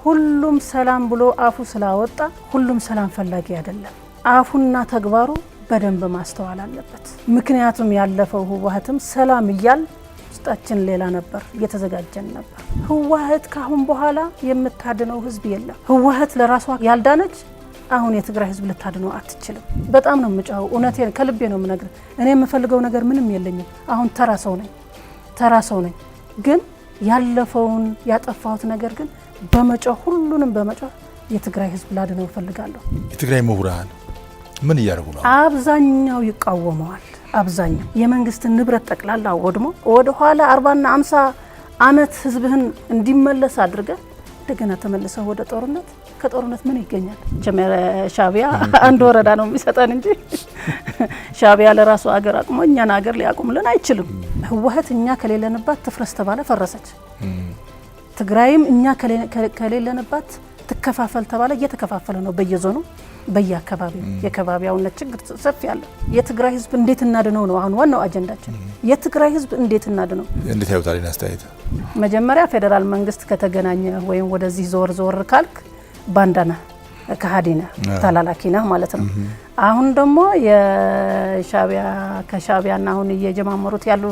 ሁሉም ሰላም ብሎ አፉ ስላወጣ ሁሉም ሰላም ፈላጊ አይደለም። አፉና ተግባሩ በደንብ ማስተዋል አለበት። ምክንያቱም ያለፈው ህወሓትም ሰላም ይያል ውስጣችን ሌላ ነበር፣ እየተዘጋጀን ነበር። ህወሓት ካሁን በኋላ የምታድነው ህዝብ የለም። ህወሓት ለራሷ ያልዳነች አሁን የትግራይ ህዝብ ልታድነው አትችልም። በጣም ነው የምጫው፣ እውነቴን ከልቤ ነው የምነግር። እኔ የምፈልገው ነገር ምንም የለኝም። አሁን ተራ ሰው ነኝ። ግን ያለፈውን ያጠፋሁት ነገር ግን በመጫው ሁሉንም በመጫው የትግራይ ህዝብ ላድነው ፈልጋለሁ። የትግራይ ምሁራን ምን እያደረጉ ነው? አብዛኛው ይቃወመዋል። አብዛኛው የመንግስትን ንብረት ጠቅላላ ወድሞ ወደ ኋላ 40 እና 50 አመት ህዝብህን እንዲመለስ አድርገ እንደገና ተመልሰው ወደ ጦርነት። ከጦርነት ምን ይገኛል? ሻቢያ አንድ ወረዳ ነው የሚሰጠን እንጂ ሻቢያ ለራሱ አገር አቅሞ እኛን አገር ሊያቆምልን አይችልም። ህወሓት እኛ ከሌለንባት ትፍረስ ተባለ፣ ፈረሰች። ትግራይም እኛ ከሌለንባት ትከፋፈል ተባለ፣ እየተከፋፈለ ነው በየዞኑ በየአካባቢው። የከባቢያውነት ችግር ሰፊ ያለ የትግራይ ህዝብ እንዴት እናድነው ነው አሁን ዋናው አጀንዳችን። የትግራይ ህዝብ እንዴት እናድነው? እንዴት ያውጣል አስተያየት? መጀመሪያ ፌደራል መንግስት ከተገናኘ ወይም ወደዚህ ዞር ካልክ ባንዳና ከሃዲና ተላላኪና ማለት ነው። አሁን ደግሞ ከሻቢያና አሁን እየጀማመሩት ያሉ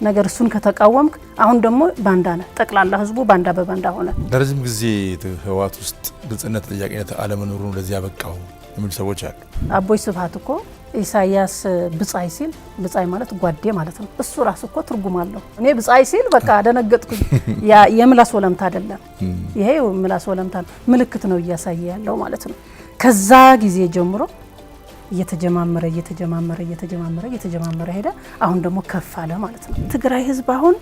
ነገር እሱን ከተቃወምክ አሁን ደግሞ ባንዳና ጠቅላላ ህዝቡ ባንዳ በባንዳ ሆነ። ለረጅም ጊዜ ህወሓት ውስጥ ግልጽነት፣ ተጠያቂነት አለመኖሩ ለዚህ ያበቃው የሚሉ ሰዎች አሉ። አቦይ ስብሃት እኮ ኢሳያስ ብጻይ ሲል ብጻይ ማለት ጓዴ ማለት ነው። እሱ ራሱ እኮ ትርጉም አለው። እኔ ብጻይ ሲል በቃ ደነገጥኩኝ። የምላስ ወለምታ አይደለም ይሄ፣ ምላስ ወለምታ ምልክት ነው እያሳየ ያለው ማለት ነው። ከዛ ጊዜ ጀምሮ እየተጀማመረ ሄደ። አሁን ደግሞ ከፍ አለ ማለት ነው። ትግራይ ህዝብ አሁን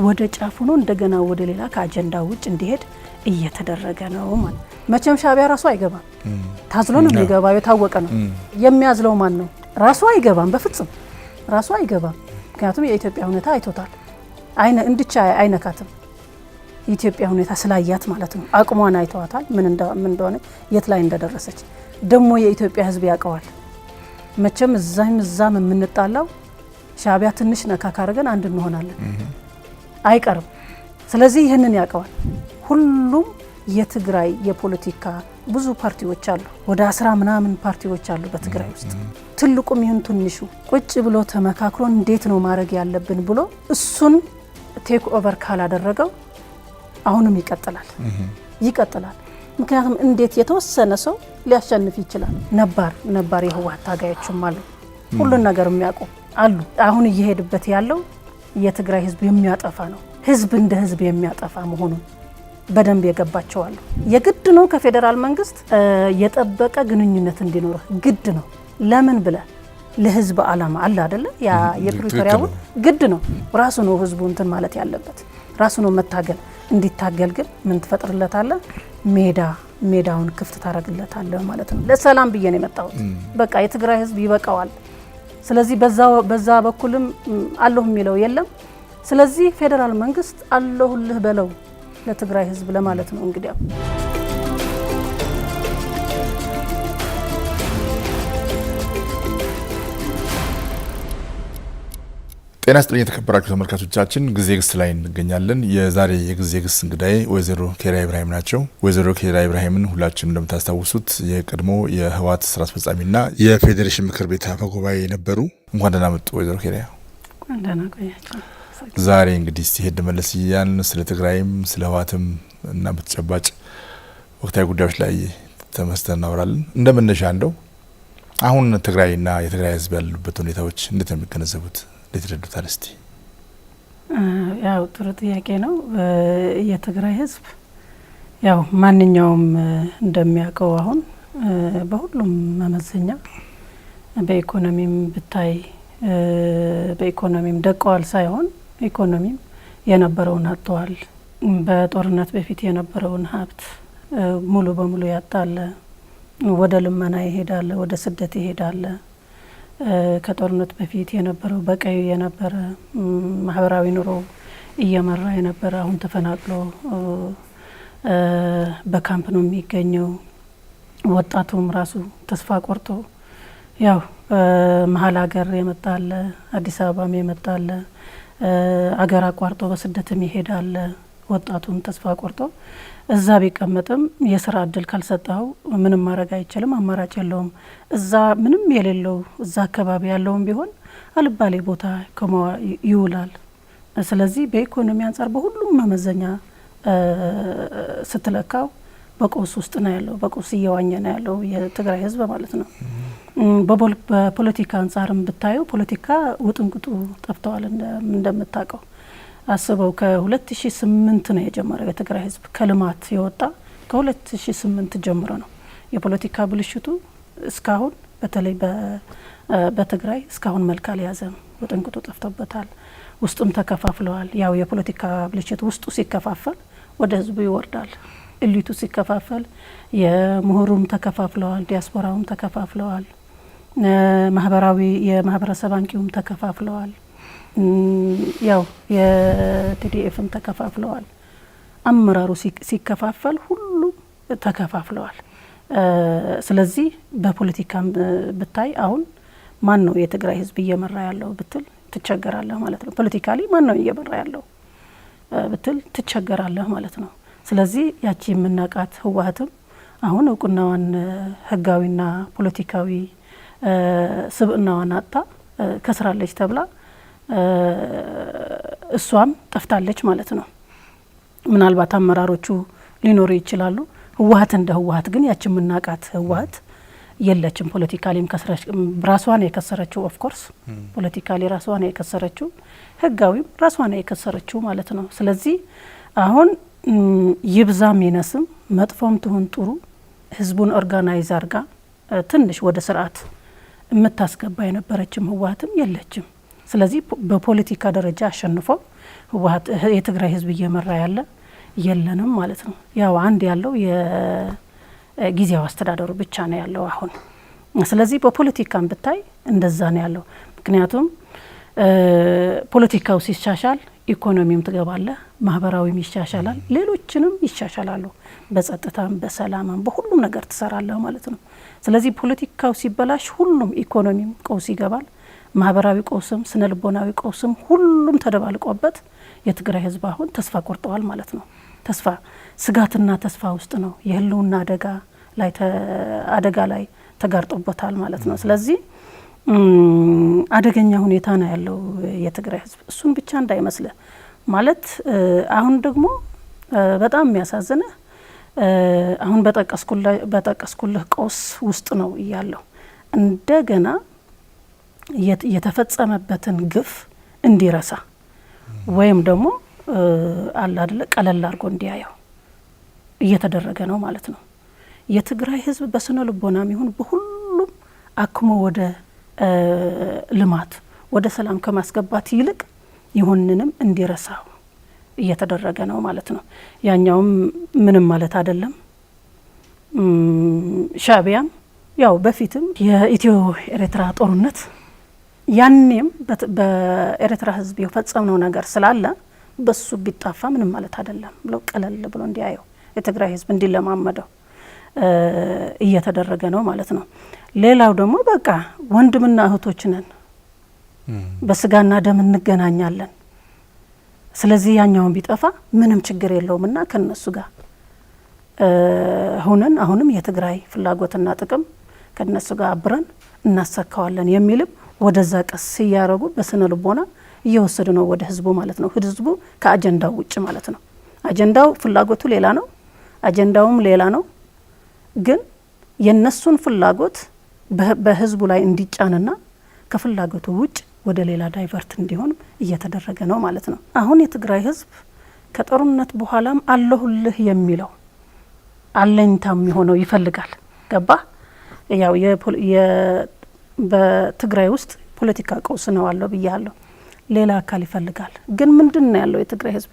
ወደ ጫፉ ነው እንደገና ወደ ሌላ ከአጀንዳ ውጭ እንዲሄድ እየተደረገ ነው ማለት። መቼም ሻቢያ ራሱ አይገባም፣ ታዝሎ ነው የሚገባው፣ የታወቀ ነው። የሚያዝለው ማን ነው? ራሱ አይገባም፣ በፍጹም ራሱ አይገባም። ምክንያቱም የኢትዮጵያ ሁኔታ አይቶታል። እንድቻ አይነካትም። የኢትዮጵያ ሁኔታ ስላያት ማለት ነው። አቅሟን አይተዋታል፣ ምን እንደሆነ የት ላይ እንደደረሰች ደግሞ የኢትዮጵያ ህዝብ ያውቀዋል። መቼም እዛም የምንጣላው ሻቢያ ትንሽ ነካ ካረገን አንድ እንሆናለን፣ አይቀርም። ስለዚህ ይህንን ያውቀዋል ሁሉም። የትግራይ የፖለቲካ ብዙ ፓርቲዎች አሉ፣ ወደ 10 ምናምን ፓርቲዎች አሉ በትግራይ ውስጥ። ትልቁም ይሁን ትንሹ ቁጭ ብሎ ተመካክሮ እንዴት ነው ማድረግ ያለብን ብሎ እሱን ቴክ ኦቨር ካላደረገው አሁንም ይቀጥላል። ምክንያቱም እንዴት የተወሰነ ሰው ሊያሸንፍ ይችላል? ነባር የህወሓት ታጋዮችም አሉ፣ ሁሉን ነገር የሚያውቁ አሉ። አሁን እየሄድበት ያለው የትግራይ ህዝብ የሚያጠፋ ነው። ህዝብ እንደ ህዝብ የሚያጠፋ መሆኑን በደንብ የገባቸው አሉ። የግድ ነው ከፌደራል መንግስት የጠበቀ ግንኙነት እንዲኖር ግድ ነው። ለምን ብለ ለህዝብ አላማ አለ አይደለ? ያ የፕሪቶሪያው ግድ ነው። ራሱ ነው ህዝቡ እንትን ማለት ያለበት፣ ራሱ ነው መታገል። እንዲታገል ግን ምን ትፈጥርለታለ? ሜዳውን ክፍት ታረግለታለ ማለት ነው። ለሰላም ብዬ ነው የመጣሁት። በቃ የትግራይ ህዝብ ይበቃዋል። ስለዚህ በዛ በኩልም አለሁ የሚለው የለም። ስለዚህ ፌደራል መንግስት አለሁልህ በለው ለትግራይ ህዝብ ለማለት ነው እንግዲህ። ጤና ይስጥልኝ የተከበራችሁ ተመልካቾቻችን፣ ጊዜ ግስ ላይ እንገኛለን። የዛሬ የጊዜ ግስ እንግዳይ ወይዘሮ ኬሪያ ኢብራሂም ናቸው። ወይዘሮ ኬሪያ ኢብራሂምን ሁላችንም እንደምታስታውሱት የቀድሞ የህወሓት ስራ አስፈጻሚና የፌዴሬሽን ምክር ቤት አፈ ጉባኤ ነበሩ። እንኳን ደህና መጡ ወይዘሮ ኬሪያ። እንኳን ደህና ቆያችሁ። ዛሬ እንግዲህ ሲሄድ መለስ ያን ስለ ትግራይም ስለ ህወሓትም እና በተጨባጭ ወቅታዊ ጉዳዮች ላይ ተመስተን እናወራለን። እንደመነሻ እንደው አሁን ትግራይና የትግራይ ህዝብ ያሉበት ሁኔታዎች እንዴት ነው የሚገነዘቡት? እንዴት ይረዱታል? እስቲ ያው ጥሩ ጥያቄ ነው። የትግራይ ህዝብ ያው ማንኛውም እንደሚያውቀው አሁን በሁሉም መመዘኛ በኢኮኖሚም ብታይ በኢኮኖሚም ደቀዋል ሳይሆን ኢኮኖሚም የነበረውን አጥተዋል። በጦርነት በፊት የነበረውን ሀብት ሙሉ በሙሉ ያጣለ፣ ወደ ልመና ይሄዳል፣ ወደ ስደት ይሄዳል። ከጦርነት በፊት የነበረው በቀዩ የነበረ ማህበራዊ ኑሮ እየመራ የነበረ አሁን ተፈናቅሎ በካምፕ ነው የሚገኘው። ወጣቱም ራሱ ተስፋ ቆርጦ ያው መሀል ሀገር የመጣለ፣ አዲስ አበባም የመጣለ፣ አገር አቋርጦ በስደትም ይሄዳል። ወጣቱን ተስፋ ቆርጦ እዛ ቢቀመጥም የስራ እድል ካልሰጠው ምንም ማድረግ አይችልም፣ አማራጭ የለውም። እዛ ምንም የሌለው እዛ አካባቢ ያለውም ቢሆን አልባሌ ቦታ ይውላል። ስለዚህ በኢኮኖሚ አንጻር በሁሉም መመዘኛ ስትለካው በቀውስ ውስጥ ነው ያለው፣ በቀውስ እየዋኘ ነው ያለው የትግራይ ህዝብ ማለት ነው። በፖለቲካ አንጻርም ብታዩ ፖለቲካ ውጥንቅጡ ጠፍተዋል። እንደምታውቀው አስበው ከ2008 ነው የጀመረው የትግራይ ህዝብ ከልማት የወጣ ከ2008 ጀምሮ ነው የፖለቲካ ብልሽቱ እስካሁን በተለይ በትግራይ እስካሁን መልክ አልያዘም። ውጥንቅጡ ጠፍቶበታል። ውስጡም ተከፋፍለዋል። ያው የፖለቲካ ብልሽት ውስጡ ሲከፋፈል ወደ ህዝቡ ይወርዳል። እሊቱ ሲከፋፈል የምሁሩም ተከፋፍለዋል፣ ዲያስፖራውም ተከፋፍለዋል፣ የማህበረሰብ አንቂውም ተከፋፍለዋል፣ ያው የቲዲኤፍም ተከፋፍለዋል። አመራሩ ሲከፋፈል ሁሉም ተከፋፍለዋል። ስለዚህ በፖለቲካም ብታይ አሁን ማን ነው የትግራይ ህዝብ እየመራ ያለው ብትል ትቸገራለህ ማለት ነው። ፖለቲካሊ ማን ነው እየመራ ያለው ብትል ትቸገራለህ ማለት ነው። ስለዚህ ያቺ የምናቃት ህወሓትም አሁን እውቅናዋን ህጋዊና ፖለቲካዊ ስብእናዋን አጥታ ከስራለች ተብላ እሷም ጠፍታለች ማለት ነው። ምናልባት አመራሮቹ ሊኖሩ ይችላሉ። ህወሓት እንደ ህወሓት ግን ያቺ የምናቃት ህወሓት የለችም። ፖለቲካሊም ራሷን የከሰረችው ኦፍ ኮርስ ፖለቲካሊ ራሷን የከሰረችው፣ ህጋዊም ራሷን የከሰረችው ማለት ነው። ስለዚህ አሁን ይብዛም ይነስም መጥፎም ትሁን ጥሩ ህዝቡን ኦርጋናይዝ አርጋ ትንሽ ወደ ስርዓት የምታስገባ የነበረችም ህወሓትም የለችም። ስለዚህ በፖለቲካ ደረጃ አሸንፎ ህወሓት የትግራይ ህዝብ እየመራ ያለ የለንም ማለት ነው። ያው አንድ ያለው የጊዜያዊ አስተዳደሩ ብቻ ነው ያለው አሁን። ስለዚህ በፖለቲካም ብታይ እንደዛ ነው ያለው። ምክንያቱም ፖለቲካው ሲሻሻል ኢኮኖሚውም ትገባለ፣ ማህበራዊም ይሻሻላል፣ ሌሎችንም ይሻሻላሉ። በጸጥታም በሰላምም በሁሉም ነገር ትሰራለህ ማለት ነው። ስለዚህ ፖለቲካው ሲበላሽ ሁሉም ኢኮኖሚም ቀውስ ይገባል፣ ማህበራዊ ቀውስም ስነ ልቦናዊ ቀውስም ሁሉም ተደባልቆበት የትግራይ ህዝብ አሁን ተስፋ ቆርጠዋል ማለት ነው። ተስፋ ስጋትና ተስፋ ውስጥ ነው። የህልውና አደጋ ላይ ተጋርጦበታል ማለት ነው። ስለዚህ አደገኛ ሁኔታ ነው ያለው የትግራይ ህዝብ። እሱን ብቻ እንዳይመስለ ማለት አሁን ደግሞ በጣም የሚያሳዝነህ አሁን በጠቀስኩልህ ቀውስ ውስጥ ነው ያለው። እንደገና የተፈጸመበትን ግፍ እንዲረሳ ወይም ደግሞ አለ አይደለ ቀለል አድርጎ እንዲያየው እየተደረገ ነው ማለት ነው። የትግራይ ህዝብ በስነ ልቦናም ይሁን በሁሉም አክሞ ወደ ልማት ወደ ሰላም ከማስገባት ይልቅ ይሁንንም እንዲረሳው እየተደረገ ነው ማለት ነው። ያኛውም ምንም ማለት አይደለም። ሻዕቢያም ያው በፊትም የኢትዮ ኤርትራ ጦርነት ያኔም በኤርትራ ህዝብ የፈጸመው ነገር ስላለ በሱ ቢጣፋ ምንም ማለት አይደለም ብሎ ቀለል ብሎ እንዲያየው የትግራይ ህዝብ እንዲለማመደው እየተደረገ ነው ማለት ነው። ሌላው ደግሞ በቃ ወንድምና እህቶች ነን፣ በስጋና ደም እንገናኛለን። ስለዚህ ያኛውን ቢጠፋ ምንም ችግር የለውምና ከነሱ ጋር ሆነን አሁንም የትግራይ ፍላጎትና ጥቅም ከነሱ ጋር አብረን እናሳካዋለን የሚልም ወደዛ ቀስ ያረጉ በስነ ልቦና እየወሰዱ ነው ወደ ህዝቡ ማለት ነው። ህዝቡ ከአጀንዳው ውጭ ማለት ነው። አጀንዳው ፍላጎቱ ሌላ ነው፣ አጀንዳውም ሌላ ነው። ግን የነሱን ፍላጎት በህዝቡ ላይ እንዲጫንና ከፍላጎቱ ውጭ ወደ ሌላ ዳይቨርት እንዲሆን እየተደረገ ነው ማለት ነው። አሁን የትግራይ ህዝብ ከጦርነት በኋላም አለሁልህ የሚለው አለኝታም የሆነው ይፈልጋል። ገባ? ያው በትግራይ ውስጥ ፖለቲካ ቀውስ ነው አለው ብያለሁ። ሌላ አካል ይፈልጋል። ግን ምንድነው ያለው የትግራይ ህዝብ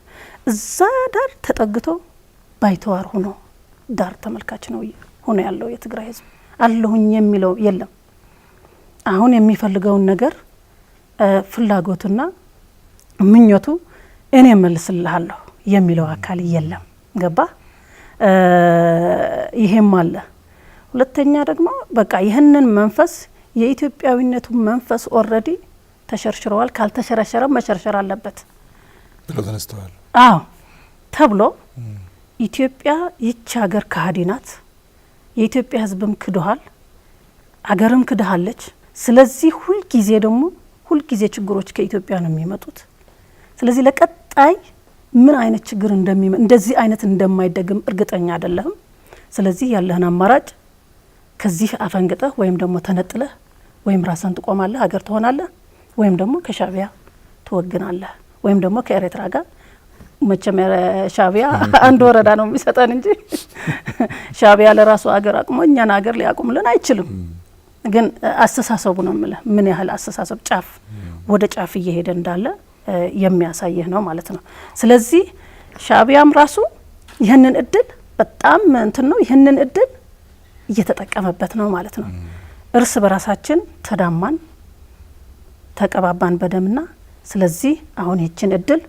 እዛ ዳር ተጠግቶ ባይተዋር ሆኖ ዳር ተመልካች ነው ሆኖ ያለው የትግራይ ህዝብ። አለሁኝ የሚለው የለም። አሁን የሚፈልገውን ነገር ፍላጎቱና ምኞቱ እኔ መልስልሃለሁ የሚለው አካል የለም። ገባ? ይሄም አለ። ሁለተኛ ደግሞ በቃ ይህንን መንፈስ የኢትዮጵያዊነቱ መንፈስ ኦልሬዲ ተሸርሽረዋል። ካልተሸረሸረ መሸርሸር አለበት ብለው ተነስተዋል። አዎ ተብሎ ኢትዮጵያ ይቺ ሀገር ከሃዲ ናት፣ የኢትዮጵያ ሕዝብም ክዶሃል፣ አገርም ክዳሃለች። ስለዚህ ሁልጊዜ ችግሮች ከኢትዮጵያ ነው የሚመጡት። ስለዚህ ለቀጣይ ምን አይነት ችግር እንደዚህ አይነት እንደማይደግም እርግጠኛ አይደለም። ስለዚህ ያለህን አማራጭ ከዚህ አፈንግጠህ ወይም ደግሞ ተነጥለህ ወይም ራስን ትቆማለህ፣ ሀገር ትሆናለህ፣ ወይም ደግሞ ከሻቢያ ትወግናለህ፣ ወይም ደግሞ ከኤርትራ ጋር መቼም ሻቢያ አንድ ወረዳ ነው የሚሰጠን እንጂ ሻቢያ ለራሱ ሀገር አቅሞ እኛን ሀገር ሊያቆምልን አይችልም። ግን አስተሳሰቡ ነው የምልህ ምን ያህል አስተሳሰብ ጫፍ ወደ ጫፍ እየሄደ እንዳለ የሚያሳየህ ነው ማለት ነው። ስለዚህ ሻቢያም ራሱ ይህንን እድል በጣም ነው ይህንን እድል እየተጠቀመበት ነው ማለት ነው። እርስ በራሳችን ተዳማን ተቀባባን በደምና ስለዚህ አሁን ይችን እድል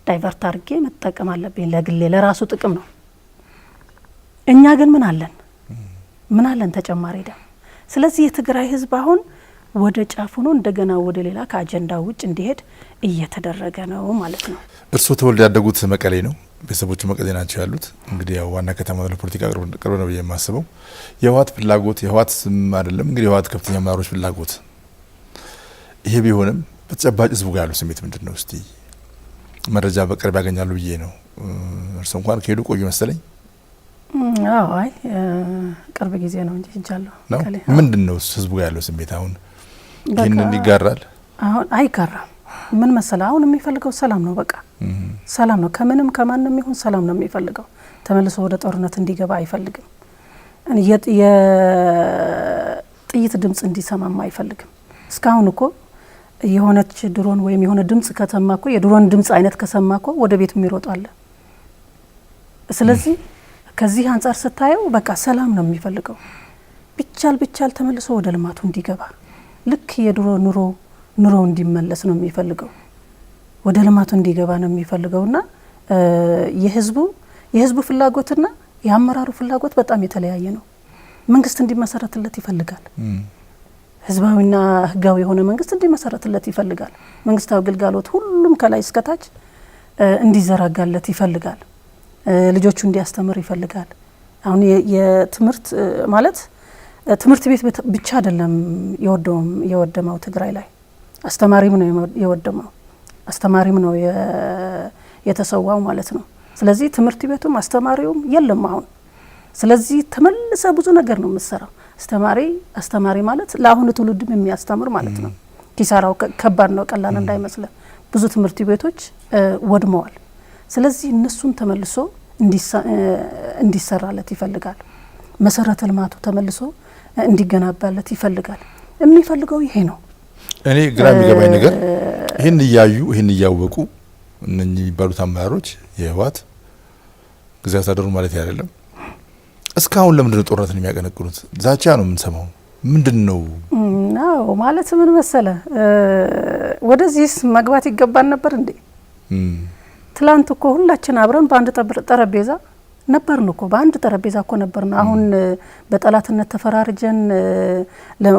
ዳይቨርት አድርጌ መጠቀም አለብኝ ለግሌ ለራሱ ጥቅም ነው። እኛ ግን ምን አለን ተጨማሪ ደም። ስለዚህ የትግራይ ሕዝብ አሁን ወደ ጫፉ ነው እንደገና ወደ ሌላ ከአጀንዳ ውጭ እንዲሄድ እየተደረገ ነው ማለት ነው። እርስዎ ተወልደው ያደጉት መቀሌ ነው፣ ቤተሰቦቹ መቀሌ ናቸው ያሉት። እንግዲህ ያው ዋና ከተማ ለፖለቲካ ቅርብ ነው ብዬ የማስበው የህወሓት ፍላጎት የህወሓት ስም አይደለም እንግዲህ የህወሓት ከፍተኛ አመራሮች ፍላጎት ይሄ ቢሆንም በተጨባጭ ህዝቡ ጋር ያለው ስሜት ምንድን ነው? እስቲ መረጃ በቅርብ ያገኛሉ ብዬ ነው። እርስዎ እንኳን ከሄዱ ቆዩ መሰለኝ። አዎ አይ ቅርብ ጊዜ ነው እንጂ ሄጃለሁ። ምንድን ነው ህዝቡ ጋር ያለው ስሜት አሁን? ይህንን ይጋራል? አሁን አይጋራም። ምን መሰለ አሁን የሚፈልገው ሰላም ነው። በቃ ሰላም ነው። ከምንም ከማንም ይሁን ሰላም ነው የሚፈልገው። ተመልሶ ወደ ጦርነት እንዲገባ አይፈልግም። የጥይት ድምጽ እንዲሰማም አይፈልግም። እስካሁን እኮ የሆነች ድሮን ወይም የሆነ ድምጽ ከተማ እኮ የድሮን ድምጽ አይነት ከሰማ እኮ ወደ ቤቱ ይሮጣል። ስለዚህ ከዚህ አንጻር ስታየው በቃ ሰላም ነው የሚፈልገው። ቢቻል ተመልሶ ወደ ልማቱ እንዲገባ ልክ የድሮ ኑሮ እንዲመለስ ነው የሚፈልገው። ወደ ልማቱ እንዲገባ ነው የሚፈልገውና የህዝቡ ፍላጎትና የአመራሩ ፍላጎት በጣም የተለያየ ነው። መንግስት እንዲመሰረትለት ይፈልጋል። ህዝባዊና ህጋዊ የሆነ መንግስት እንዲመሰረትለት ይፈልጋል። መንግስታዊ ግልጋሎት ሁሉም ከላይ እስከታች እንዲዘረጋለት ይፈልጋል። ልጆቹ እንዲያስተምር ይፈልጋል። አሁን የትምህርት ማለት ትምህርት ቤት ብቻ አይደለም የወደመው ትግራይ ላይ አስተማሪም ነው የወደመው፣ አስተማሪም ነው የተሰዋው ማለት ነው። ስለዚህ ትምህርት ቤቱም አስተማሪውም የለም አሁን። ስለዚህ ተመልሰ ብዙ ነገር ነው የምትሰራው። አስተማሪ ማለት ለአሁኑ ትውልድም የሚያስተምር ማለት ነው። ኪሳራው ከባድ ነው፣ ቀላል እንዳይመስል። ብዙ ትምህርት ቤቶች ወድመዋል። ስለዚህ እነሱን ተመልሶ እንዲሰራለት ይፈልጋል። መሰረተ ልማቱ ተመልሶ እንዲገነባለት ይፈልጋል። የሚፈልገው ይሄ ነው። እኔ ግራ የሚገባኝ ነገር ይህን እያወቁ እነኚህ የሚባሉት አመራሮች የህወሓት ጊዜያዊ አስተዳደሩ ማለት አይደለም እስካሁን ለምንድን ነው ጦርነትን የሚያቀነቅኑት? ዛቻ ነው የምንሰማው። ምንድን ነው ነው ማለት ምን መሰለ ወደዚህስ መግባት ይገባን ነበር እንዴ? ትላንት እኮ ሁላችን አብረን በአንድ ጠረጴዛ ነበርን እኮ በአንድ ጠረጴዛ እኮ ነበርን። አሁን በጠላትነት ተፈራርጀን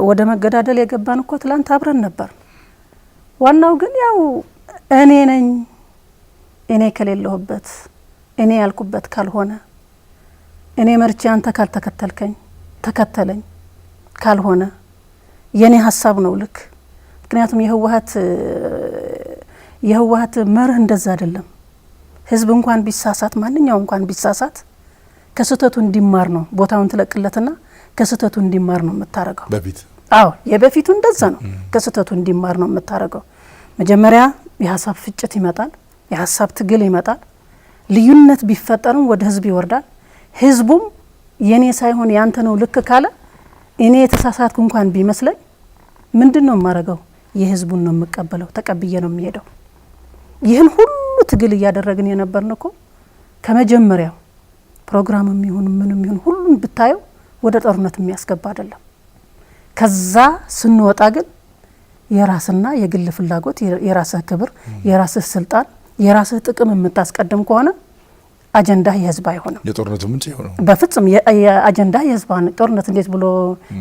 ወደ መገዳደል የገባን እኮ ትላንት አብረን ነበር። ዋናው ግን ያው እኔ ከሌለሁበት እኔ ያልኩበት ካልሆነ እኔ መርጬ አንተ ካልተከተልከኝ ተከተለኝ ካልሆነ የኔ ሀሳብ ነው ልክ። ምክንያቱም የህወሓት መርህ እንደዛ አይደለም። ህዝብ እንኳን ቢሳሳት ማንኛው እንኳን ቢሳሳት ከስተቱ እንዲማር ነው ቦታውን ትለቅለትና ከስተቱ እንዲማር ነው የምታረገው። የበፊቱ እንደዛ ነው። ከስተቱ እንዲማር ነው የምታረገው። መጀመሪያ የሀሳብ ፍጭት ይመጣል፣ የሀሳብ ትግል ይመጣል። ልዩነት ቢፈጠርም ወደ ህዝብ ይወርዳል። ህዝቡም የኔ ሳይሆን ያንተ ነው ልክ ካለ እኔ የተሳሳትኩ እንኳን ቢመስለኝ ምንድነው የማረገው? የህዝቡን ነው የምቀበለው፣ ተቀብዬ ነው የሚሄደው። ይህን ሁሉ ትግል እያደረግን የነበርን እኮ ከመጀመሪያው ፕሮግራምም ይሁን ምንም ይሁን ሁሉን ብታየው ወደ ጦርነት የሚያስገባ አይደለም። ከዛ ስንወጣ ግን የራስና የግል ፍላጎት፣ የራስህ ክብር፣ የራስህ ስልጣን፣ የራስህ ጥቅም የምታስቀድም ከሆነ አጀንዳ የህዝብ አይሆንም። የጦርነቱ ምንጭ ይሆናል። በፍጹም የአጀንዳ የህዝብ ጦርነት እንዴት ብሎ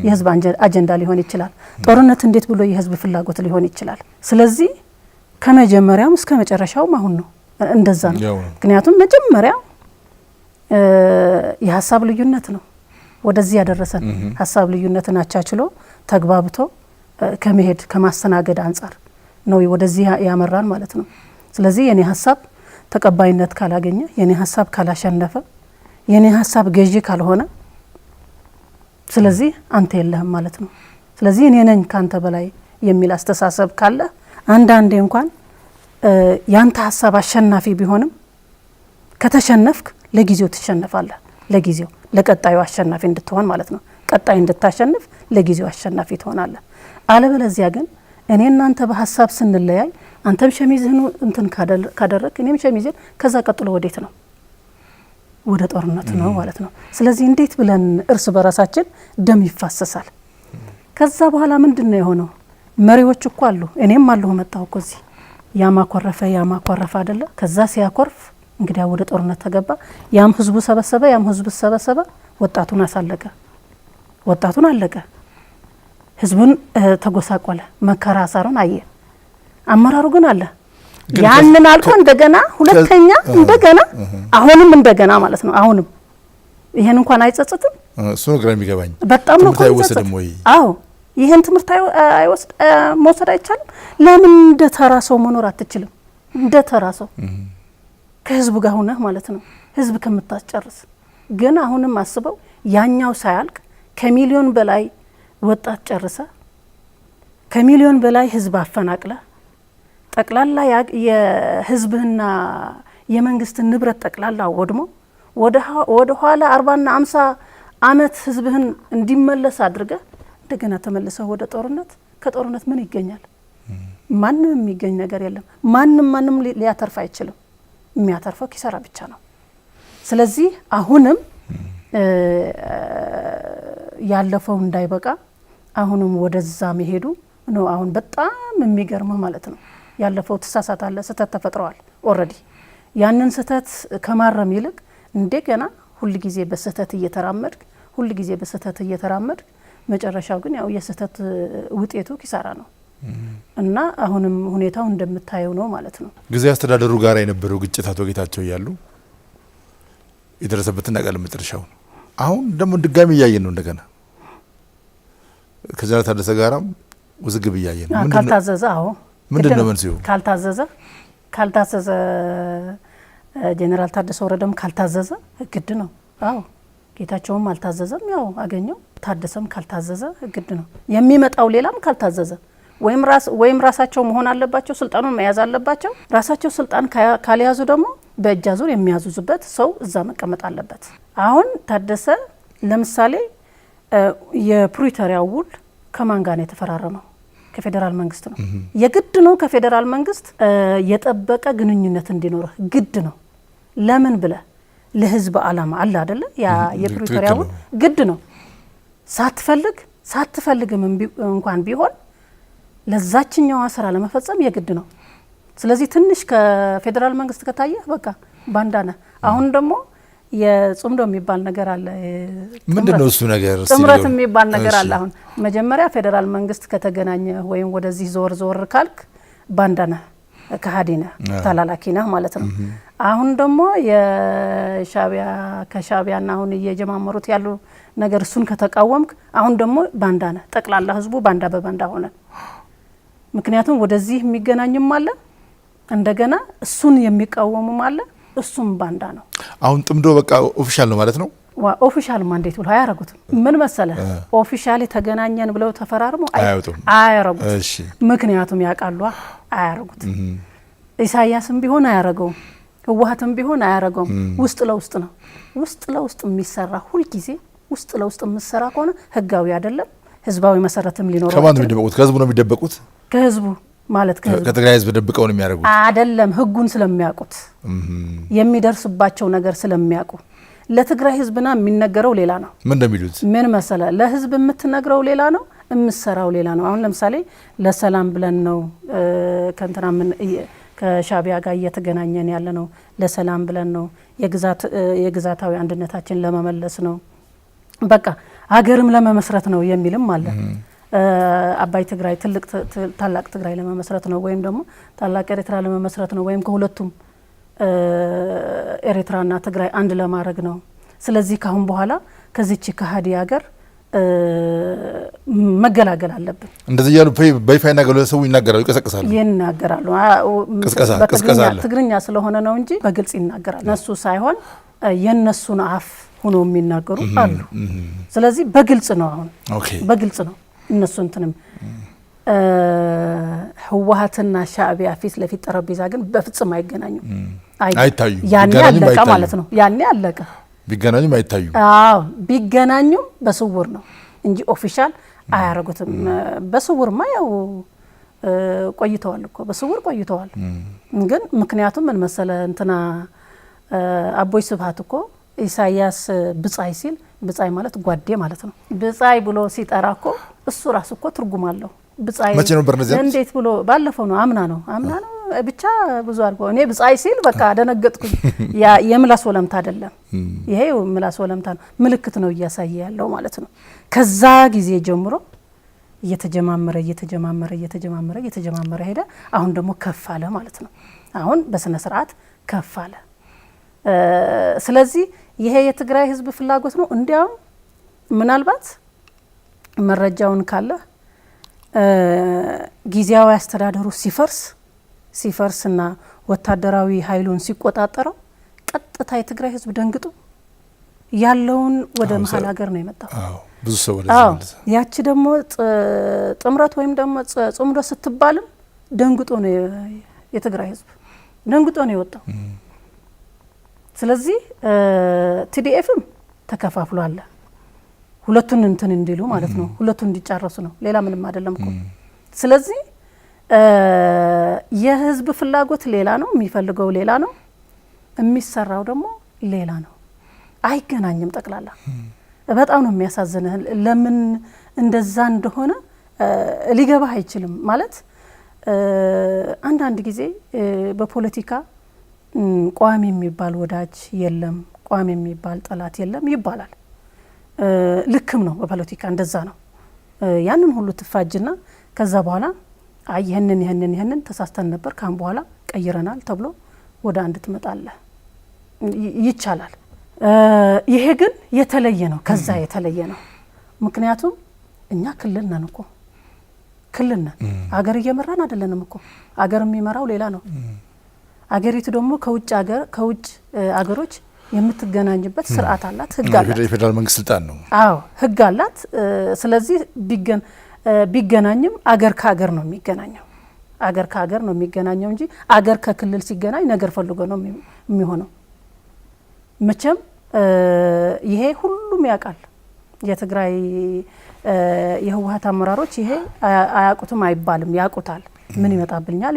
የህዝብ አጀንዳ ሊሆን ይችላል? ጦርነት እንዴት ብሎ የህዝብ ፍላጎት ሊሆን ይችላል? ስለዚህ ከመጀመሪያውም እስከ መጨረሻውም አሁን ነው እንደዛ ነው። ምክንያቱም መጀመሪያ የሀሳብ ልዩነት ነው ወደዚህ ያደረሰን። ሀሳብ ልዩነትን አቻችሎ ተግባብቶ ከመሄድ ከማስተናገድ አንጻር ነው ወደዚህ ያመራን ማለት ነው። ስለዚህ የኔ ሀሳብ ተቀባይነት ካላገኘ፣ የኔ ሀሳብ ካላሸነፈ፣ የኔ ሀሳብ ገዢ ካልሆነ ስለዚህ አንተ የለህም ማለት ነው። ስለዚህ እኔ ነኝ ካንተ በላይ የሚል አስተሳሰብ ካለ አንዳንዴ እንኳን ያንተ ሀሳብ አሸናፊ ቢሆንም ከተሸነፍክ ለጊዜው ትሸነፋለህ። ለጊዜው ለቀጣዩ አሸናፊ እንድትሆን ማለት ነው። ቀጣይ እንድታሸንፍ ለጊዜው አሸናፊ ትሆናለህ። አለበለዚያ ግን እኔ እናንተ በሀሳብ ስንለያይ አንተም ሸሚዝህን እንትን ካደረክ እኔም ሸሚዝን ከዛ ቀጥሎ ወዴት ነው? ወደ ጦርነት ነው ማለት ነው። ስለዚህ እንዴት ብለን እርስ በራሳችን ደም ይፋሰሳል? ከዛ በኋላ ምንድነው የሆነው? መሪዎች እኮ አሉ፣ እኔም አለሁ መጣሁ እኮ እዚህ ያማኮረፈ አይደለ? ከዛ ሲያኮርፍ እንግዲያ ወደ ጦርነት ተገባ። ያም ህዝቡ ሰበሰበ፣ ያም ህዝቡ ሰበሰበ፣ ወጣቱን አሳለቀ፣ ወጣቱን አለቀ፣ ህዝቡን ተጎሳቆለ፣ መከራ ሳሩን አየ። አመራሩ ግን አለ። ያንን አልቆ እንደገና ሁለተኛ እንደገና አሁንም እንደገና ማለት ነው። አሁንም ይሄን እንኳን አይጸጽትም። እሱ ነው ግራ የሚገባኝ። በጣም ነው አይወሰድም ወይ? አዎ ይሄን ትምህርት መውሰድ አይቻልም? ለምን እንደ ተራ ሰው መኖር አትችልም? እንደ ተራ ሰው ከህዝቡ ጋር ሆነህ ማለት ነው፣ ህዝብ ከምታስጨርስ። ግን አሁንም አስበው ያኛው ሳያልቅ ከሚሊዮን በላይ ወጣት ጨርሰ፣ ከሚሊዮን በላይ ህዝብ አፈናቅለ፣ ጠቅላላ የህዝብህና የመንግስት ንብረት ጠቅላላ ወድሞ ወደ ኋላ 40 እና 50 አመት ህዝብህን እንዲመለስ አድርገ እንደገና ተመልሰው ወደ ጦርነት። ከጦርነት ምን ይገኛል? ማንም የሚገኝ ነገር የለም። ማንም ሊያተርፍ አይችልም። የሚያተርፈው ኪሳራ ብቻ ነው። ስለዚህ አሁንም ያለፈው እንዳይበቃ አሁንም ወደዛ መሄዱ ነው አሁን በጣም የሚገርመው ማለት ነው። ያለፈው ተሳሳታለ፣ ስህተት ተፈጥሯል ኦሬዲ። ያንን ስህተት ከማረም ይልቅ እንደገና ሁሉ ጊዜ በስህተት እየተራመድክ መጨረሻው ግን ያው የስህተት ውጤቱ ኪሳራ ነው። እና አሁንም ሁኔታው እንደምታየው ነው ማለት ነው። ጊዜ አስተዳደሩ ጋር የነበረው ግጭት አቶ ጌታቸው እያሉ የደረሰበትን ነገር ለመጨረሻው አሁን ደግሞ ድጋሚ እያየን ነው። እንደገና ከጀነራል ታደሰ ጋራም ውዝግብ እያየን ነው። ካልታዘዘ ምንድነው መንስኤው? ካልታዘዘ ጀነራል ታደሰ ወረደም ካልታዘዘ ግድ ነው። ጌታቸውም አልታዘዘም፣ ያው አገኘው። ታደሰም ካልታዘዘ ግድ ነው። የሚመጣው ሌላም ካልታዘዘ ወይም ራሳቸው መሆን አለባቸው፣ ስልጣኑን መያዝ አለባቸው። ራሳቸው ስልጣን ካልያዙ ደግሞ በእጅ አዙር የሚያዙዙበት ሰው እዛ መቀመጥ አለበት። አሁን ታደሰ ለምሳሌ የፕሪቶሪያው ውል ከማን ጋር ነው የተፈራረመው? ከፌዴራል መንግስት ነው። የግድ ነው ከፌዴራል መንግስት የጠበቀ ግንኙነት እንዲኖር ግድ ነው። ለምን ብለ ለህዝብ አላማ አለ አይደለ? ያ የፕሪቶሪያው ውል ግድ ነው። ሳትፈልግም እንኳን ቢሆን ለዛችኛዋ ስራ ለመፈጸም የግድ ነው። ስለዚህ ትንሽ ከፌዴራል መንግስት ከታየ በቃ ባንዳነ። አሁን ደግሞ የጽምዶ የሚባል ነገር አለ። ምንድነው እሱ ነገር? ጥምረት የሚባል ነገር አለ። አሁን መጀመሪያ ፌዴራል መንግስት ከተገናኘ ወይም ወደዚህ ዞር ካልክ ባንዳነ፣ ከሃዲነ፣ ተላላኪነ ማለት ነው። አሁን ደግሞ ከሻቢያና አሁን እየጀማመሩት ያሉ ነገር እሱን ከተቃወምክ አሁን ደግሞ ባንዳነ። ጠቅላላ ህዝቡ ባንዳ በባንዳ ሆነ። ምክንያቱም ወደዚህ የሚገናኝም አለ፣ እንደገና እሱን የሚቃወሙም አለ። እሱም ባንዳ ነው። አሁን ጥምዶ በቃ ኦፊሻል ነው ማለት ነው። ኦፊሻል ማንዴት ብለው አያረጉትም። ምን መሰለ ኦፊሻሊ ተገናኘን ብለው ተፈራርሙ አያረጉት። ምክንያቱም ያውቃሉ አያረጉትም። ኢሳያስም ቢሆን አያረገውም፣ ህወሓትም ቢሆን አያረገውም። ውስጥ ለውስጥ ነው። ውስጥ ለውስጥ የሚሰራ ሁልጊዜ ውስጥ ለውስጥ የምሰራ ከሆነ ህጋዊ አይደለም። ህዝባዊ መሰረትም ሊኖረው ከማን ነው የሚደበቁት? ከህዝቡ ነው የሚደበቁት። ከህዝቡ ማለት ከትግራይ ህዝብ ደብቀው ነው የሚያደርጉት አይደለም። ህጉን ስለሚያውቁት የሚደርስባቸው ነገር ስለሚያውቁ ለትግራይ ህዝብና የሚነገረው ሌላ ነው። ምን እንደሚሉት ምን መሰለ ለህዝብ የምትነግረው ሌላ ነው፣ የምትሰራው ሌላ ነው። አሁን ለምሳሌ ለሰላም ብለን ነው ከሻቢያ ጋር እየተገናኘን ያለ ነው። ለሰላም ብለን ነው፣ የግዛታዊ አንድነታችን ለመመለስ ነው፣ በቃ ሀገርም ለመመስረት ነው የሚልም አለ። አባይ ትግራይ ታላቅ ትግራይ ለመመስረት ነው፣ ወይም ደግሞ ታላቅ ኤርትራ ለመመስረት ነው፣ ወይም ከሁለቱም ኤርትራና ትግራይ አንድ ለማድረግ ነው። ስለዚህ ካሁን በኋላ ከዚች ከሃዲ ሀገር መገላገል አለብን። እንደዚህ ያሉ በይፋ ይናገራሉ፣ ሰው ይናገራሉ፣ ይናገራሉ። ቅስቀሳ ትግርኛ ስለሆነ ነው እንጂ በግልጽ ይናገራል። እነሱ ሳይሆን የነሱን አፍ ሆኖ የሚናገሩ አሉ። ስለዚህ በግልጽ ነው፣ አሁን በግልጽ ነው። እነሱ እንትንም ህወሓትና ሻዕቢያ ፊት ለፊት ጠረጴዛ ግን በፍጹም አይገናኙም፣ አይታዩ። ያኔ አለቀ ማለት ነው። ያኔ አለቀ። ቢገናኙም አይታዩ። አዎ ቢገናኙም በስውር ነው እንጂ ኦፊሻል አያረጉትም። በስውርማ ያው ቆይተዋል እኮ በስውር ቆይተዋል። ግን ምክንያቱም ምን መሰለ እንትና አቦይ ስብሃት እኮ ኢሳያስ ብጻይ ሲል ብጻይ ማለት ጓዴ ማለት ነው። ብጻይ ብሎ ሲጠራ እኮ እሱ ራሱ እኮ ትርጉም አለው። ብጻይ መቼ ነው በርነዚያ እንዴት ብሎ ባለፈው ነው አምና ነው ብቻ ብዙ አልኩ እኔ ብጻይ ሲል በቃ ደነገጥኩኝ። ያ የምላስ ወለምታ አይደለም፣ ይሄ ምላስ ወለምታ ነው፣ ምልክት ነው እያሳየ ያለው ማለት ነው። ከዛ ጊዜ ጀምሮ እየተጀማመረ ሄደ። አሁን ደግሞ ከፍ አለ ማለት ነው። አሁን በስነ ስርዓት ከፍ አለ። ስለዚህ ይሄ የትግራይ ህዝብ ፍላጎት ነው። እንዲያውም ምናልባት መረጃውን ካለ ጊዜያዊ አስተዳደሩ ሲፈርስና ወታደራዊ ኃይሉን ሲቆጣጠረው ቀጥታ የትግራይ ህዝብ ደንግጦ ያለውን ወደ መሀል ሀገር ነው የመጣው። ብዙ ሰው ያቺ ደግሞ ጥምረት ወይም ደግሞ ጽምዶ ስትባልም ደንግጦ ነው የትግራይ ህዝብ ደንግጦ ነው የወጣው። ስለዚህ ቲዲኤፍም ተከፋፍሎ አለ። ሁለቱን እንትን እንዲሉ ማለት ነው፣ ሁለቱን እንዲጫረሱ ነው። ሌላ ምንም አይደለም እኮ። ስለዚህ የህዝብ ፍላጎት ሌላ ነው፣ የሚፈልገው ሌላ ነው፣ የሚሰራው ደግሞ ሌላ ነው። አይገናኝም ጠቅላላ። በጣም ነው የሚያሳዝንህ። ለምን እንደዛ እንደሆነ ሊገባህ አይችልም ማለት አንዳንድ ጊዜ በፖለቲካ ቋሚ የሚባል ወዳጅ የለም፣ ቋሚ የሚባል ጠላት የለም ይባላል። ልክም ነው፣ በፖለቲካ እንደዛ ነው። ያንን ሁሉ ትፋጅና ከዛ በኋላ አይ ይሄንን ተሳስተን ነበር ካሁን በኋላ ቀይረናል ተብሎ ወደ አንድ ትመጣለህ፣ ይቻላል። ይሄ ግን የተለየ ነው፣ ከዛ የተለየ ነው። ምክንያቱም እኛ ክልል ነን እኮ፣ ክልል ነን። አገር እየመራን አይደለንም እኮ። አገር የሚመራው ሌላ ነው። አገሪቱ ደግሞ ከውጭ አገሮች የምትገናኝበት ስርዓት አላት፣ ህግ አላት። የፌደራል መንግስት ስልጣን ነው። አዎ ህግ አላት። ስለዚህ ቢገናኝም አገር ከአገር ነው የሚገናኘው፣ አገር ከአገር ነው የሚገናኘው እንጂ አገር ከክልል ሲገናኝ ነገር ፈልጎ ነው የሚሆነው። መቼም ይሄ ሁሉም ያውቃል። የትግራይ የህወሓት አመራሮች ይሄ አያውቁትም አይባልም፣ ያውቁታል። ምን ይመጣብኛል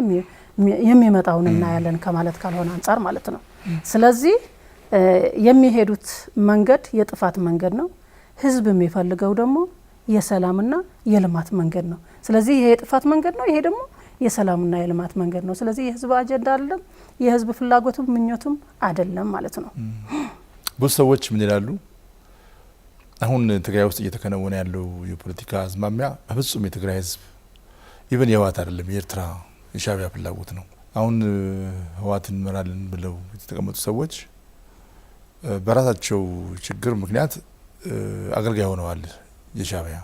የሚመጣውን እናያለን ከማለት ካልሆነ አንጻር ማለት ነው። ስለዚህ የሚሄዱት መንገድ የጥፋት መንገድ ነው። ህዝብ የሚፈልገው ደግሞ የሰላምና የልማት መንገድ ነው። ስለዚህ ይሄ የጥፋት መንገድ ነው፣ ይሄ ደግሞ የሰላምና የልማት መንገድ ነው። ስለዚህ የህዝብ አጀንዳ አይደለም፣ የህዝብ ፍላጎትም ምኞትም አይደለም ማለት ነው። ብዙ ሰዎች ምን ይላሉ? አሁን ትግራይ ውስጥ እየተከናወነ ያለው የፖለቲካ አዝማሚያ በፍጹም የትግራይ ህዝብ ኢቨን የህወሓት አይደለም፣ የኤርትራ የሻዕቢያ ፍላጎት ነው። አሁን ህወሓትን እንመራለን ብለው የተቀመጡ ሰዎች በራሳቸው ችግር ምክንያት አገልጋይ ሆነዋል የሻዕቢያ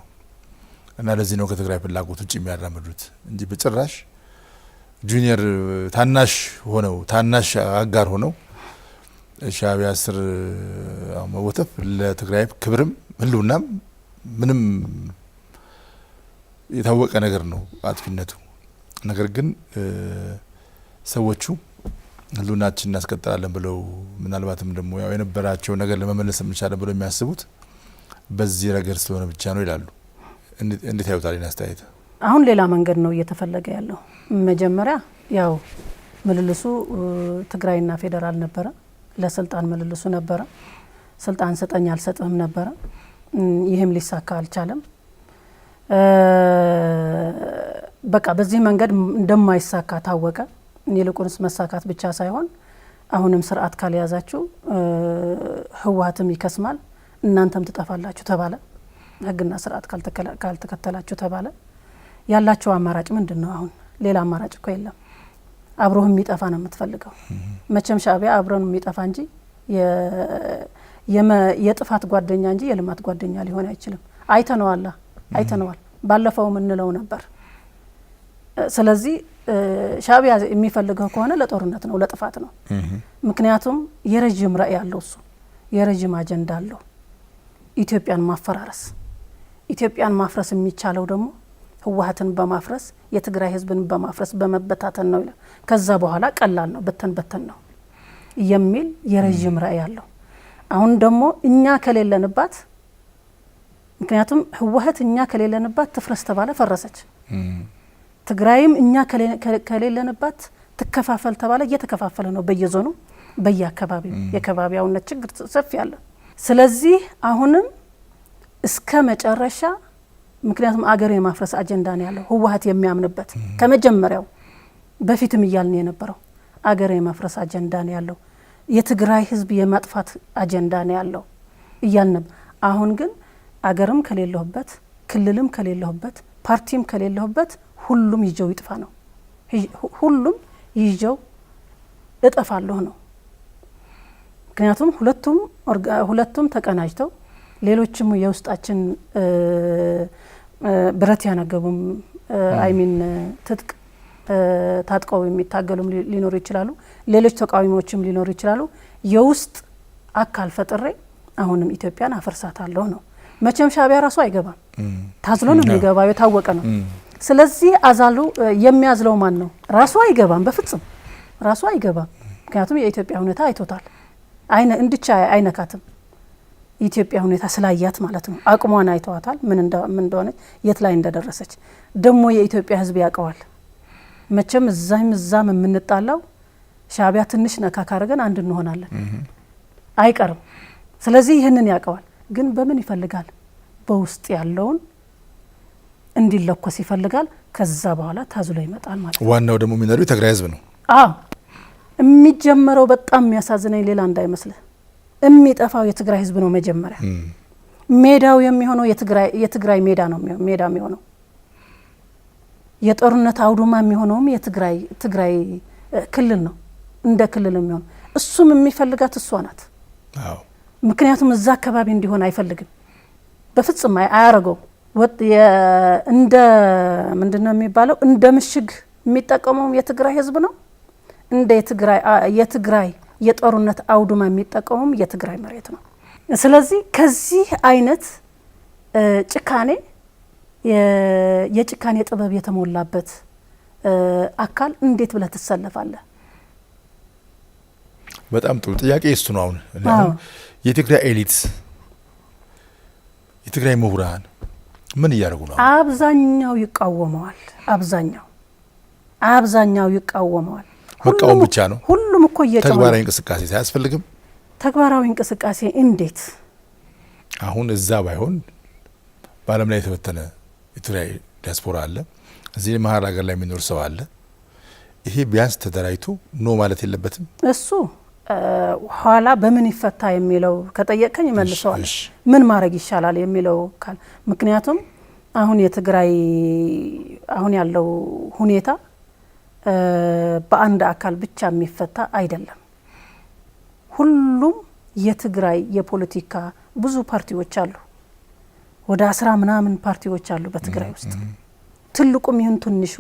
እና ለዚህ ነው ከትግራይ ፍላጎት ውጭ የሚያራምዱት እንጂ በጭራሽ ጁኒየር ታናሽ አጋር ሆነው ሻዕቢያ ስር መወተፍ ለትግራይ ክብርም ህልውናም ምንም የታወቀ ነገር ነው አጥፊነቱ። ነገር ግን ሰዎቹ ህልውናችን እናስቀጥላለን ብለው ምናልባትም ደግሞ ያው የነበራቸው ነገር ለመመለስ እንችላለን ብለው የሚያስቡት በዚህ ረገድ ስለሆነ ብቻ ነው ይላሉ። እንዴት ያዩታል? አስተያየት አሁን ሌላ መንገድ ነው እየተፈለገ ያለው። መጀመሪያ ያው ምልልሱ ትግራይና ፌደራል ነበረ፣ ለስልጣን ምልልሱ ነበረ። ስልጣን ሰጠኝ አልሰጥህም ነበረ። ይህም ሊሳካ አልቻለም። በቃ በዚህ መንገድ እንደማይሳካ ታወቀ። ይልቁንስ መሳካት ብቻ ሳይሆን አሁንም ስርዓት ካልያዛችሁ ህወሓትም ይከስማል፣ እናንተም ትጠፋላችሁ ተባለ። ህግና ስርዓት ካልተከተላችሁ ተባለ። ያላችሁ አማራጭ ምንድነው? አሁን ሌላ አማራጭ እኮ የለም። አብሮህ የሚጠፋ ነው የምትፈልገው። መቼም ሻዕቢያ አብሮን የሚጠፋ እንጂ የጥፋት ጓደኛ እንጂ የልማት ጓደኛ ሊሆን አይችልም። አይተነዋል። ባለፈው ምንለው ነበር። ስለዚህ ሻዕቢያ የሚፈልገው ከሆነ ለጦርነት ነው፣ ለጥፋት ነው። ምክንያቱም የረጅም ራዕይ ያለው እሱ የረጅም አጀንዳ አለው። ኢትዮጵያን ማፈራረስ፣ ኢትዮጵያን ማፍረስ የሚቻለው ደግሞ ህወሓትን በማፍረስ የትግራይ ህዝብን በማፍረስ በመበታተን ነው ይላል። ከዛ በኋላ ቀላል ነው፣ በተን ነው የሚል የረጅም ራዕይ ያለው። አሁን ደግሞ እኛ ከሌለንባት፣ ምክንያቱም ህወሓት እኛ ከሌለንባት ትፍረስ ተባለ፣ ፈረሰች። ትግራይም እኛ ከሌለንባት ትከፋፈል ተባለ፣ እየተከፋፈለ ነው በየዞኑ በየአካባቢው። የከባቢያውነት ችግር ሰፊ ያለ። ስለዚህ አሁንም እስከ መጨረሻ፣ ምክንያቱም አገር የማፍረስ አጀንዳ ነው ያለው ህወሓት የሚያምንበት ከመጀመሪያው በፊትም እያልን የነበረው አገር የማፍረስ አጀንዳ ነው ያለው፣ የትግራይ ህዝብ የማጥፋት አጀንዳ ነው ያለው እያልን። አሁን ግን አገርም ከሌለሁበት፣ ክልልም ከሌለሁበት፣ ፓርቲም ከሌለሁበት ሁሉም ይጀው ይጥፋ ነው። ሁሉም ይጀው እጠፋለሁ ነው። ምክንያቱም ሁለቱም ተቀናጅተው ሌሎችም የውስጣችን ብረት ያነገቡም አይሚን ትጥቅ ታጥቀው የሚታገሉም ሊኖሩ ይችላሉ። ሌሎች ተቃዋሚዎችም ሊኖሩ ይችላሉ። የውስጥ አካል ፈጥሬ አሁንም ኢትዮጵያን አፈርሳታለሁ ነው። መቼም ሻዕቢያ ራሱ አይገባም፣ ታዝሎ ነው የሚገባው፣ የታወቀ ነው። ስለዚህ አዛሉ የሚያዝለው ማን ነው? ራሱ አይገባም፣ በፍጹም ራሱ አይገባም። ምክንያቱም የኢትዮጵያ ሁኔታ አይቶታል። እንድቻ አይነካትም። የኢትዮጵያ ሁኔታ ስላያት ማለት ነው። አቅሟን አይተዋታል፣ ምን እንደሆነች፣ የት ላይ እንደደረሰች ደግሞ የኢትዮጵያ ህዝብ ያውቀዋል። መቼም እዛም የምንጣላው ሻዕቢያ ትንሽ ነካ ካረገን አንድ እንሆናለን፣ አይቀርም። ስለዚህ ይህንን ያውቀዋል። ግን በምን ይፈልጋል? በውስጥ ያለውን እንዲለኮስ ይፈልጋል። ከዛ በኋላ ታዝሎ ይመጣል ማለት ነው። ዋናው ደግሞ የሚነዱ የትግራይ ህዝብ ነው። የሚጀመረው በጣም የሚያሳዝነኝ ሌላ እንዳይመስልህ፣ የሚጠፋው የትግራይ ህዝብ ነው መጀመሪያ። ሜዳው የሚሆነው የትግራይ ሜዳ ነው የሚሆነው። የጦርነት አውዱማ የሚሆነውም የትግራይ ክልል ነው፣ እንደ ክልል የሚሆነው። እሱም የሚፈልጋት እሷ ናት። ምክንያቱም እዛ አካባቢ እንዲሆን አይፈልግም፣ በፍጹም አያረገው። እንደ ምንድነው የሚባለው፣ እንደ ምሽግ የሚጠቀመው የትግራይ ህዝብ ነው። እንደ የትግራይ የጦርነት አውዱማ የሚጠቀሙም የትግራይ መሬት ነው። ስለዚህ ከዚህ አይነት ጭካኔ የጭካኔ ጥበብ የተሞላበት አካል እንዴት ብለህ ትሰለፋለህ? በጣም ጥሩ ጥያቄ እሱ ነው። አሁን የትግራይ ኤሊት፣ የትግራይ ምሁራን ምን እያደረጉ ነው? አብዛኛው ይቃወመዋል። መቃወም ብቻ ነው። ሁሉም እኮ ተግባራዊ እንቅስቃሴ ሳያስፈልግም። ተግባራዊ እንቅስቃሴ እንዴት? አሁን እዛ ባይሆን በዓለም ላይ የተበተነ የትግራይ ዲያስፖራ አለ፣ እዚህ መሀል ሀገር ላይ የሚኖር ሰው አለ። ይሄ ቢያንስ ተደራጅቶ ኖ ማለት የለበትም? እሱ ኋላ በምን ይፈታ የሚለው ከጠየቀኝ መልሰዋል። ምን ማድረግ ይሻላል የሚለው ካል ምክንያቱም አሁን የትግራይ አሁን ያለው ሁኔታ በአንድ አካል ብቻ የሚፈታ አይደለም። ሁሉም የትግራይ የፖለቲካ ብዙ ፓርቲዎች አሉ፣ ወደ 10 ምናምን ፓርቲዎች አሉ በትግራይ ውስጥ። ትልቁም ይሁን ትንሹ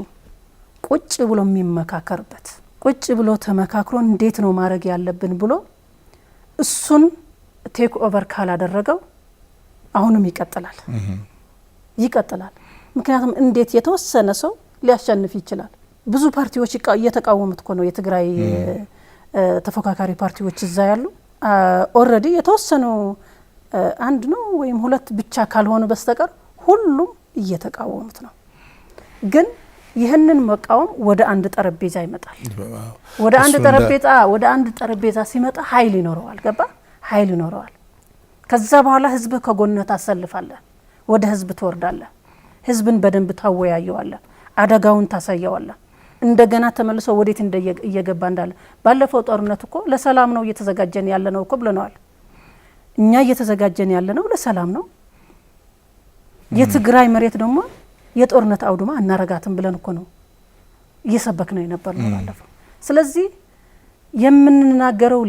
ቁጭ ብሎ የሚመካከርበት፣ ቁጭ ብሎ ተመካክሮ እንዴት ነው ማድረግ ያለብን ብሎ እሱን ቴክ ኦቨር ካላደረገው አሁንም ይቀጥላል። ምክንያቱም እንዴት የተወሰነ ሰው ሊያሸንፍ ይችላል? ብዙ ፓርቲዎች እየተቃወሙት እኮ ነው። የትግራይ ተፎካካሪ ፓርቲዎች እዛ ያሉ ኦልሬዲ የተወሰኑ አንድ ነው ወይም ሁለት ብቻ ካልሆኑ በስተቀር ሁሉም እየተቃወሙት ነው። ግን ይህንን መቃወም ወደ አንድ ጠረጴዛ ይመጣል። ወደ አንድ ጠረጴዛ ሲመጣ ኃይል ይኖረዋል። ገባ? ኃይል ይኖረዋል። ከዛ በኋላ ህዝብ ከጎንነት አሰልፋለህ፣ ወደ ህዝብ ትወርዳለህ፣ ህዝብን በደንብ ታወያየዋለህ፣ አደጋውን ታሳየዋለህ። እንደገና ተመልሶ ወዴት እየገባ እንዳለ። ባለፈው ጦርነት እኮ ለሰላም ነው እየተዘጋጀን ያለ ነው እኮ ብለናል። እኛ እየተዘጋጀን ያለ ነው ለሰላም ነው። የትግራይ መሬት ደግሞ የጦርነት አውድማ እናረጋትም ብለን እኮ ነው እየሰበክ ነው የነበር ነው ባለፈው። ስለዚህ የምንናገረው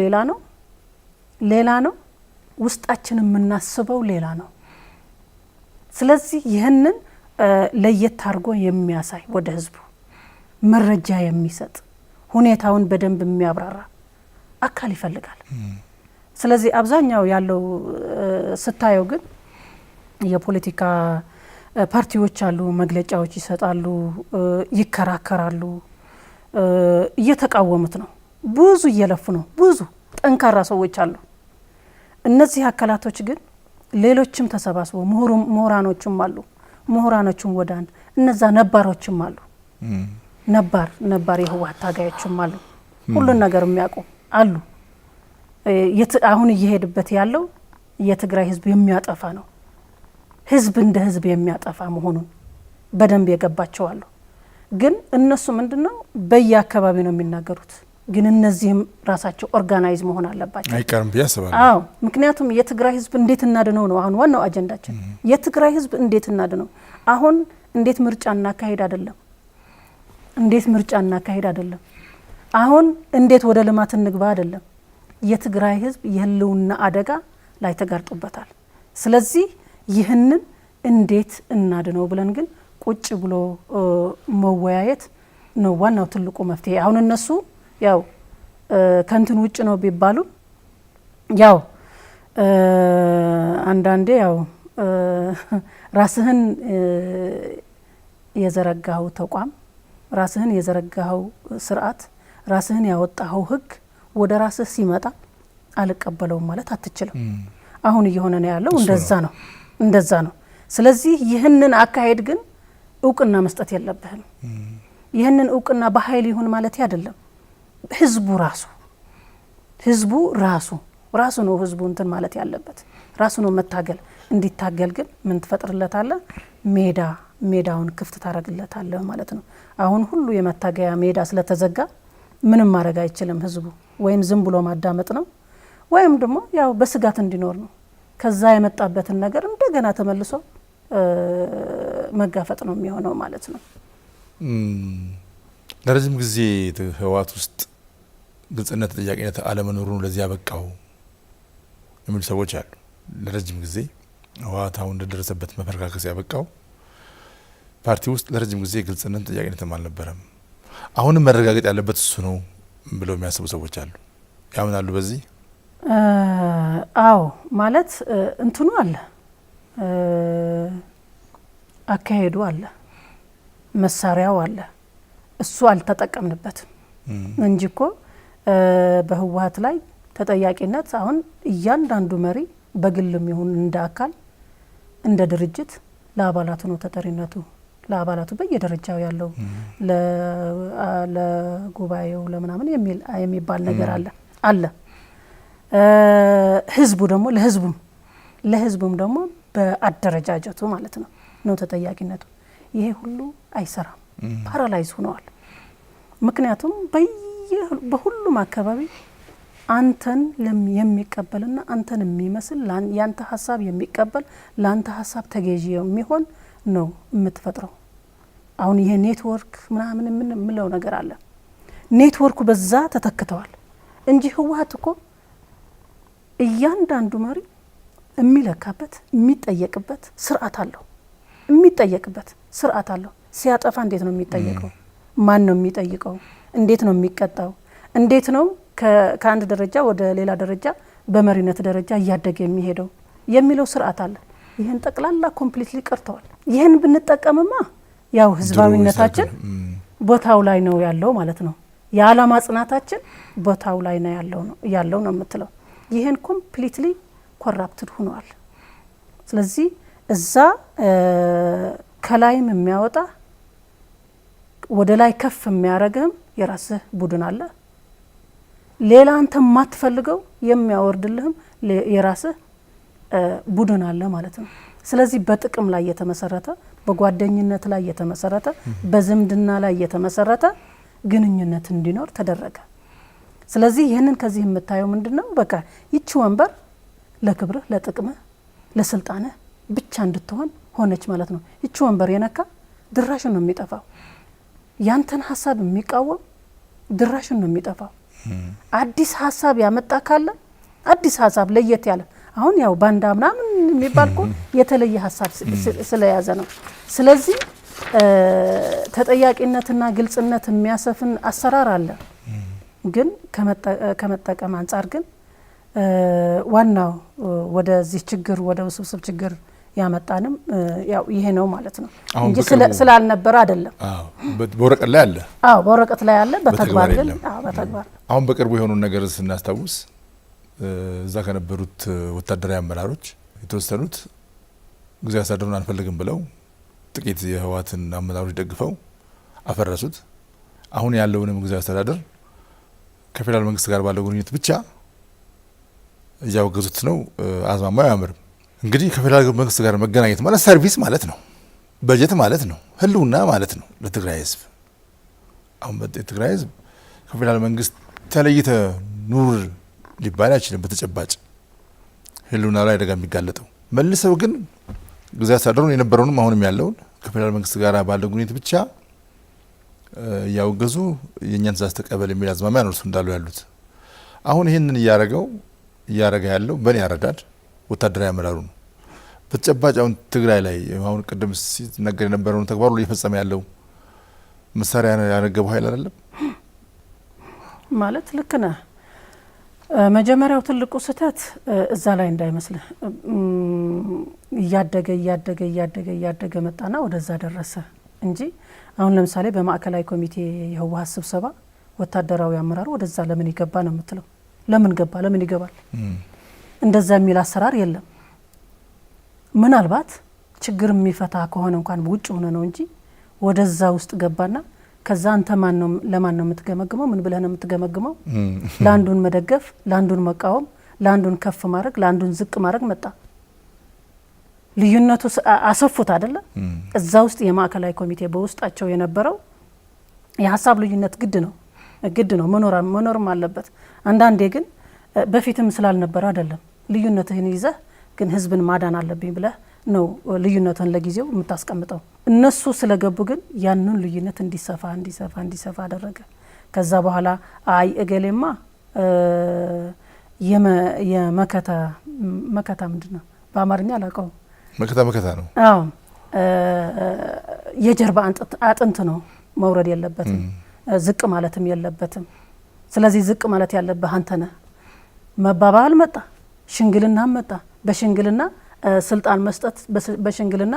ሌላ ነው ውስጣችን የምናስበው ሌላ ነው። ስለዚህ ይህንን ለየት አድርጎ የሚያሳይ ወደ ህዝቡ መረጃ የሚሰጥ ሁኔታውን በደንብ የሚያብራራ አካል ይፈልጋል። ስለዚህ አብዛኛው ያለው ስታየው ግን የፖለቲካ ፓርቲዎች አሉ፣ መግለጫዎች ይሰጣሉ፣ ይከራከራሉ፣ እየተቃወሙት ነው፣ ብዙ እየለፉ ነው፣ ብዙ ጠንካራ ሰዎች አሉ። እነዚህ አካላቶች ግን ሌሎችም ተሰባስበው ምሁራኖችም አሉ፣ ምሁራኖችም ወደ አንድ እነዛ ነባሮችም አሉ፣ ነባር የህወሓት ታጋዮችም አሉ፣ ሁሉን ነገር የሚያውቁ አሉ። አሁን እየሄድበት ያለው የትግራይ ህዝብ የሚያጠፋ ነው፣ ህዝብ እንደ ህዝብ የሚያጠፋ መሆኑን በደንብ የገባቸው አሉ። ግን እነሱ ምንድነው በየአካባቢው ነው የሚናገሩት። ግን እነዚህም ራሳቸው ኦርጋናይዝ መሆን አለባቸው። አይቀርም ቢያስባል። አዎ፣ ምክንያቱም የትግራይ ህዝብ እንዴት እናድነው ነው አሁን ዋናው አጀንዳችን። የትግራይ ህዝብ እንዴት እናድነው። አሁን እንዴት ምርጫ እናካሄድ አይደለም፣ አሁን እንዴት ወደ ልማት እንግባ አይደለም። የትግራይ ህዝብ የህልውና አደጋ ላይ ተጋርጦበታል። ስለዚህ ይህንን እንዴት እናድነው ብለን ግን ቁጭ ብሎ መወያየት ነው ዋናው ትልቁ መፍትሄ። አሁን እነሱ ያው ከንትን ውጭ ነው ቢባሉ ያው አንዳንዴ ያው ራስህን የዘረጋው ተቋም፣ ራስህን የዘረጋው ስርዓት፣ ራስህን ያወጣው ህግ ወደ ራስህ ሲመጣ አልቀበለውም ማለት አትችልም። አሁን እየሆነ ነው ያለው እንደዛ ነው። ስለዚህ ይህንን አካሄድ ግን እውቅና መስጠት የለብህም። ይህንን እውቅና በኃይል ይሁን ማለት አይደለም። ህዝቡ ራሱ ነው ህዝቡ እንትን ማለት ያለበት ራሱ ነው መታገል። እንዲታገል ግን ምን ትፈጥርለታለህ? ሜዳውን ክፍት ታረግለታለህ ማለት ነው። አሁን ሁሉ የመታገያ ሜዳ ስለተዘጋ ምንም ማድረግ አይችልም ህዝቡ። ወይም ዝም ብሎ ማዳመጥ ነው ወይም ደግሞ ያው በስጋት እንዲኖር ነው። ከዛ የመጣበትን ነገር እንደገና ተመልሶ መጋፈጥ ነው የሚሆነው ማለት ነው። ለረጅም ጊዜ ህወሓት ውስጥ ግልጽነት፣ ተጠያቂነት አለመኖሩ ለዚህ ያበቃው የሚሉ ሰዎች አሉ። ለረጅም ጊዜ ህወሓት አሁን እንደደረሰበት መፈረካከስ ያበቃው ፓርቲ ውስጥ ለረጅም ጊዜ ግልጽነት፣ ተጠያቂነትም አልነበረም። አሁንም መረጋገጥ ያለበት እሱ ነው ብለው የሚያስቡ ሰዎች አሉ። ያምናሉ በዚህ? አዎ ማለት እንትኑ አለ፣ አካሄዱ አለ፣ መሳሪያው አለ። እሱ አልተጠቀምንበትም እንጂ እኮ በህወሓት ላይ ተጠያቂነት አሁን እያንዳንዱ መሪ በግልም ይሁን እንደ አካል እንደ ድርጅት ለአባላቱ ነው ተጠሪነቱ። ለአባላቱ በየደረጃው ያለው ለጉባኤው ለምናምን የሚባል ነገር አለ። ህዝቡ ደግሞ ለህዝቡም ደግሞ በአደረጃጀቱ ማለት ነው ተጠያቂነቱ። ይሄ ሁሉ አይሰራም፣ ፓራላይዝ ሆነዋል። ምክንያቱም በሁሉም አካባቢ አንተን የሚቀበልና አንተን የሚመስል ያንተ ሀሳብ የሚቀበል ለአንተ ሀሳብ ተገዢ የሚሆን ነው የምትፈጥረው። አሁን ይሄ ኔትወርክ ምናምን የምንለው ነገር አለ። ኔትወርኩ በዛ ተተክተዋል እንጂ ህወሓት እኮ እያንዳንዱ መሪ የሚለካበት የሚጠየቅበት ስርዓት አለው። ሲያጠፋ እንዴት ነው የሚጠየቀው? ማን ነው የሚጠይቀው? እንዴት ነው የሚቀጣው? እንዴት ነው ከአንድ ደረጃ ወደ ሌላ ደረጃ በመሪነት ደረጃ እያደገ የሚሄደው የሚለው ስርዓት አለ። ይህን ጠቅላላ ኮምፕሊትሊ ቀርተዋል። ይህን ብንጠቀምማ ያው ህዝባዊነታችን ቦታው ላይ ነው ያለው ማለት ነው። የዓላማ ጽናታችን ቦታው ላይ ነው ያለው ነው የምትለው። ይህን ኮምፕሊትሊ ኮራፕትድ ሆነዋል። ስለዚህ እዛ ከላይም የሚያወጣ ወደ ላይ ከፍ የሚያረግም የራስህ ቡድን አለ። ሌላ አንተ ማትፈልገው የሚያወርድልህም የራስህ ቡድን አለ ማለት ነው። ስለዚህ በጥቅም ላይ የተመሰረተ፣ በጓደኝነት ላይ የተመሰረተ፣ በዝምድና ላይ የተመሰረተ ግንኙነት እንዲኖር ተደረገ። ስለዚህ ይህንን ከዚህ የምታየው ምንድነው? በቃ ይቺ ወንበር ለክብርህ፣ ለጥቅምህ፣ ለስልጣንህ ብቻ እንድትሆን ሆነች ማለት ነው። ይቺ ወንበር የነካ ድራሽ ነው የሚጠፋው። ያንተን ሀሳብ የሚቃወም ድራሽን ነው የሚጠፋው። አዲስ ሀሳብ ያመጣ ካለ አዲስ ሀሳብ ለየት ያለ አሁን ያው ባንዳ ምናምን የሚባል እኮ የተለየ ሀሳብ ስለያዘ ነው። ስለዚህ ተጠያቂነትና ግልጽነት የሚያሰፍን አሰራር አለ። ግን ከመጠቀም አንጻር ግን ዋናው ወደዚህ ችግር ወደ ውስብስብ ችግር ያመጣንም ያው ይሄ ነው ማለት ነው እንጂ ስላልነበረ አይደለም። በወረቀት ላይ አለ። በወረቀት ላይ አለ። በተግባር ግን በተግባር አሁን በቅርቡ የሆኑ ነገር ስናስታውስ እዛ ከነበሩት ወታደራዊ አመራሮች የተወሰኑት ጊዜያዊ አስተዳደሩን አንፈልግም ብለው ጥቂት የህወሓትን አመራሮች ደግፈው አፈረሱት። አሁን ያለውንም ጊዜያዊ አስተዳደር ከፌደራል መንግስት ጋር ባለው ግንኙነት ብቻ እያወገዙት ነው። አዝማማው አያምርም። እንግዲህ ከፌደራል መንግስት ጋር መገናኘት ማለት ሰርቪስ ማለት ነው፣ በጀት ማለት ነው፣ ህልውና ማለት ነው ለትግራይ ህዝብ። አሁን በትግራይ ህዝብ ከፌደራል መንግስት ተለይተ ኑር ሊባል አይችልም። በተጨባጭ ህልውና ላይ አደጋ የሚጋለጠው መልሰው ግን ጊዜያዊ አስተዳደሩን የነበረውንም አሁንም ያለውን ከፌደራል መንግስት ጋር ባለው ግንኙነት ብቻ እያወገዙ የእኛን ትእዛዝ ተቀበል የሚል አዝማሚያ ነው እርሱ እንዳሉ ያሉት። አሁን ይህንን እያረገ ያለው በእኔ አረዳድ ወታደራዊ አመራሩ ነው። በተጨባጭ አሁን ትግራይ ላይ አሁን ቅድም ሲነገር የነበረውን ተግባሩ እየፈጸመ ያለው መሳሪያ ያነገበው ኃይል አይደለም ማለት ልክ ነህ። መጀመሪያው ትልቁ ስህተት እዛ ላይ እንዳይመስልህ እያደገ መጣና ወደዛ ደረሰ እንጂ አሁን ለምሳሌ በማዕከላዊ ኮሚቴ የህወሓት ስብሰባ ወታደራዊ አመራሩ ወደዛ ለምን ይገባ ነው የምትለው? ለምን ገባ? ለምን ይገባል? እንደዛ የሚል አሰራር የለም። ምናልባት ችግር የሚፈታ ከሆነ እንኳን ውጭ ሆነ ነው እንጂ ወደዛ ውስጥ ገባና ከዛ አንተ ለማን ነው የምትገመግመው? ምን ብለህ ነው የምትገመግመው? ለአንዱን መደገፍ፣ ለአንዱን መቃወም፣ ለአንዱን ከፍ ማድረግ፣ ለአንዱን ዝቅ ማድረግ መጣ። ልዩነቱ አሰፉት አይደለ? እዛ ውስጥ የማዕከላዊ ኮሚቴ በውስጣቸው የነበረው የሀሳብ ልዩነት ግድ ነው መኖርም አለበት። አንዳንዴ ግን በፊትም ስላልነበረ አይደለም ልዩነትህን ይዘህ ግን ህዝብን ማዳን አለብኝ ብለህ ነው ልዩነትን ለጊዜው የምታስቀምጠው። እነሱ ስለገቡ ግን ያንን ልዩነት እንዲሰፋ አደረገ። ከዛ በኋላ አይ እገሌማ የመከታ ምንድነው በአማርኛ አላውቀውም። መከታ ነው። አዎ የጀርባ አጥንት ነው፣ መውረድ የለበትም፣ ዝቅ ማለትም የለበትም። ስለዚህ ዝቅ ማለት ያለብህ አንተ ነህ መባባል መጣ። ሽንግልና መጣ። በሽንግልና ስልጣን መስጠት፣ በሽንግልና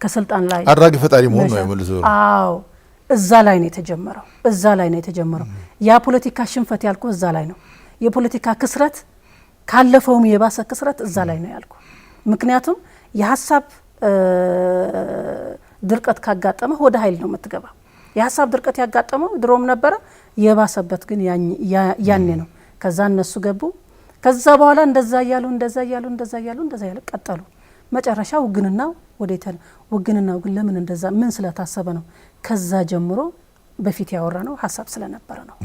ከስልጣን ላይ አድራጊ ፈጣሪ መሆን ነው የመልሰው። አዎ እዛ ላይ ነው የተጀመረው። ያ ፖለቲካ ሽንፈት ያልኩ እዛ ላይ ነው። የፖለቲካ ክስረት ካለፈውም የባሰ ክስረት እዛ ላይ ነው ያልኩ። ምክንያቱም የሀሳብ ድርቀት ካጋጠመ ወደ ኃይል ነው የምትገባ። የሀሳብ ድርቀት ያጋጠመው ድሮም ነበረ፣ የባሰበት ግን ያኔ ነው። ከዛ እነሱ ገቡ። ከዛ በኋላ እንደዛ እያሉ ቀጠሉ። መጨረሻ ውግንናው ወዴት ያለ? ውግንናው ግን ለምን እንደዛ ምን ስለታሰበ ነው? ከዛ ጀምሮ በፊት ያወራ ነው ሀሳብ ስለነበረ ነው።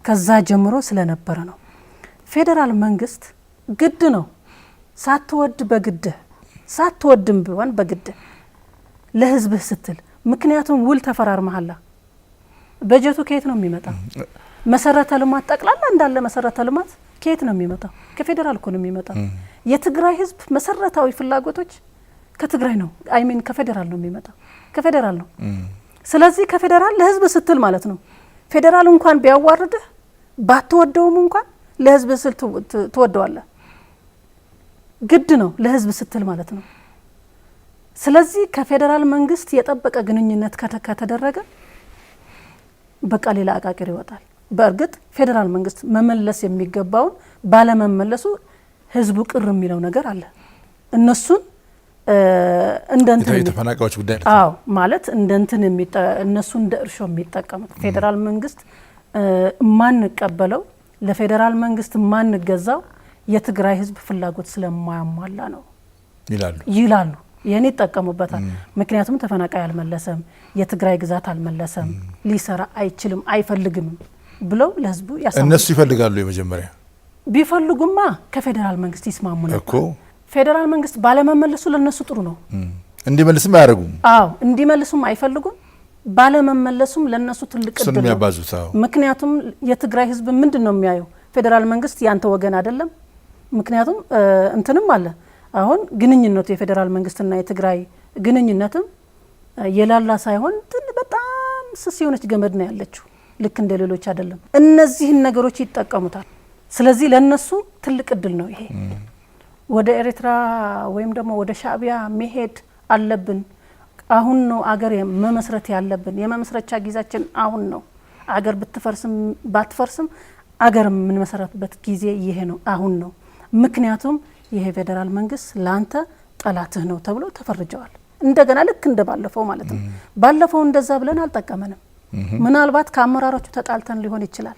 ከዛ ጀምሮ ስለነበረ ነው። ፌዴራል መንግስት ግድ ነው ሳትወድ በግድህ ሳትወድም ቢሆን በግድህ ለህዝብህ ስትል፣ ምክንያቱም ውል ተፈራርመሃላ። በጀቱ ከየት ነው የሚመጣው? መሰረተ ልማት ጠቅላላ እንዳለ መሰረተ ልማት ከየት ነው የሚመጣው? ከፌዴራል እኮ ነው የሚመጣው። የትግራይ ህዝብ መሰረታዊ ፍላጎቶች ከትግራይ ነው ከፌዴራል ነው የሚመጣው፣ ከፌዴራል ነው። ስለዚህ ከፌዴራል ለህዝብ ስትል ማለት ነው። ፌዴራል እንኳን ቢያዋርድህ ባትወደውም እንኳን ለህዝብ ስትል ትወደዋለህ። ግድ ነው ለህዝብ ስትል ማለት ነው። ስለዚህ ከፌዴራል መንግስት የጠበቀ ግንኙነት ከተደረገ በቃ ሌላ አቃቂር ይወጣል። በእርግጥ ፌዴራል መንግስት መመለስ የሚገባውን ባለመመለሱ ህዝቡ ቅር የሚለው ነገር አለ። እነሱን እንደንትን የተፈናቃዮች ጉዳይ ነው። አዎ ማለት እንደንትን እነሱ እንደ እርሾ የሚጠቀሙት ፌዴራል መንግስት ማንቀበለው ለፌዴራል መንግስት ማንገዛው የትግራይ ህዝብ ፍላጎት ስለማያሟላ ነው ይላሉ። የኔ ይጠቀሙበታል። ምክንያቱም ተፈናቃይ አልመለሰም፣ የትግራይ ግዛት አልመለሰም፣ ሊሰራ አይችልም፣ አይፈልግም ብለው ለህዝቡ ያሳምኑ። እነሱ ይፈልጋሉ። የመጀመሪያ ቢፈልጉማ ከፌዴራል መንግስት ይስማሙ ነበር እኮ። ፌዴራል መንግስት ባለመመለሱ ለነሱ ጥሩ ነው። እንዲመልስም አያደርጉም። አዎ እንዲመልሱም አይፈልጉም። ባለመመለሱም ለነሱ ትልቅ እድል ነው የሚያባዙታው። ምክንያቱም የትግራይ ህዝብ ምንድነው የሚያየው? ፌደራል መንግስት ያንተ ወገን አይደለም። ምክንያቱም እንትንም አለ አሁን ግንኙነቱ የፌደራል መንግስትና የትግራይ ግንኙነትም የላላ ሳይሆን በጣም ስስ የሆነች ገመድ ነው ያለችው። ልክ እንደ ሌሎች አይደለም። እነዚህን ነገሮች ይጠቀሙታል። ስለዚህ ለነሱ ትልቅ እድል ነው ይሄ። ወደ ኤርትራ ወይም ደግሞ ወደ ሻዕቢያ መሄድ አለብን። አሁን ነው አገር መመስረት ያለብን። የመመስረቻ ጊዜያችን አሁን ነው። አገር ብትፈርስም ባትፈርስም አገር ምን መሰረትበት ጊዜ ይሄ ነው፣ አሁን ነው። ምክንያቱም ይሄ ፌደራል መንግስት ላንተ ጠላትህ ነው ተብሎ ተፈርጀዋል። እንደገና ልክ እንደባለፈው ማለት ነው። ባለፈው እንደዛ ብለን አልጠቀመንም። ምናልባት ከአመራሮቹ ተጣልተን ሊሆን ይችላል።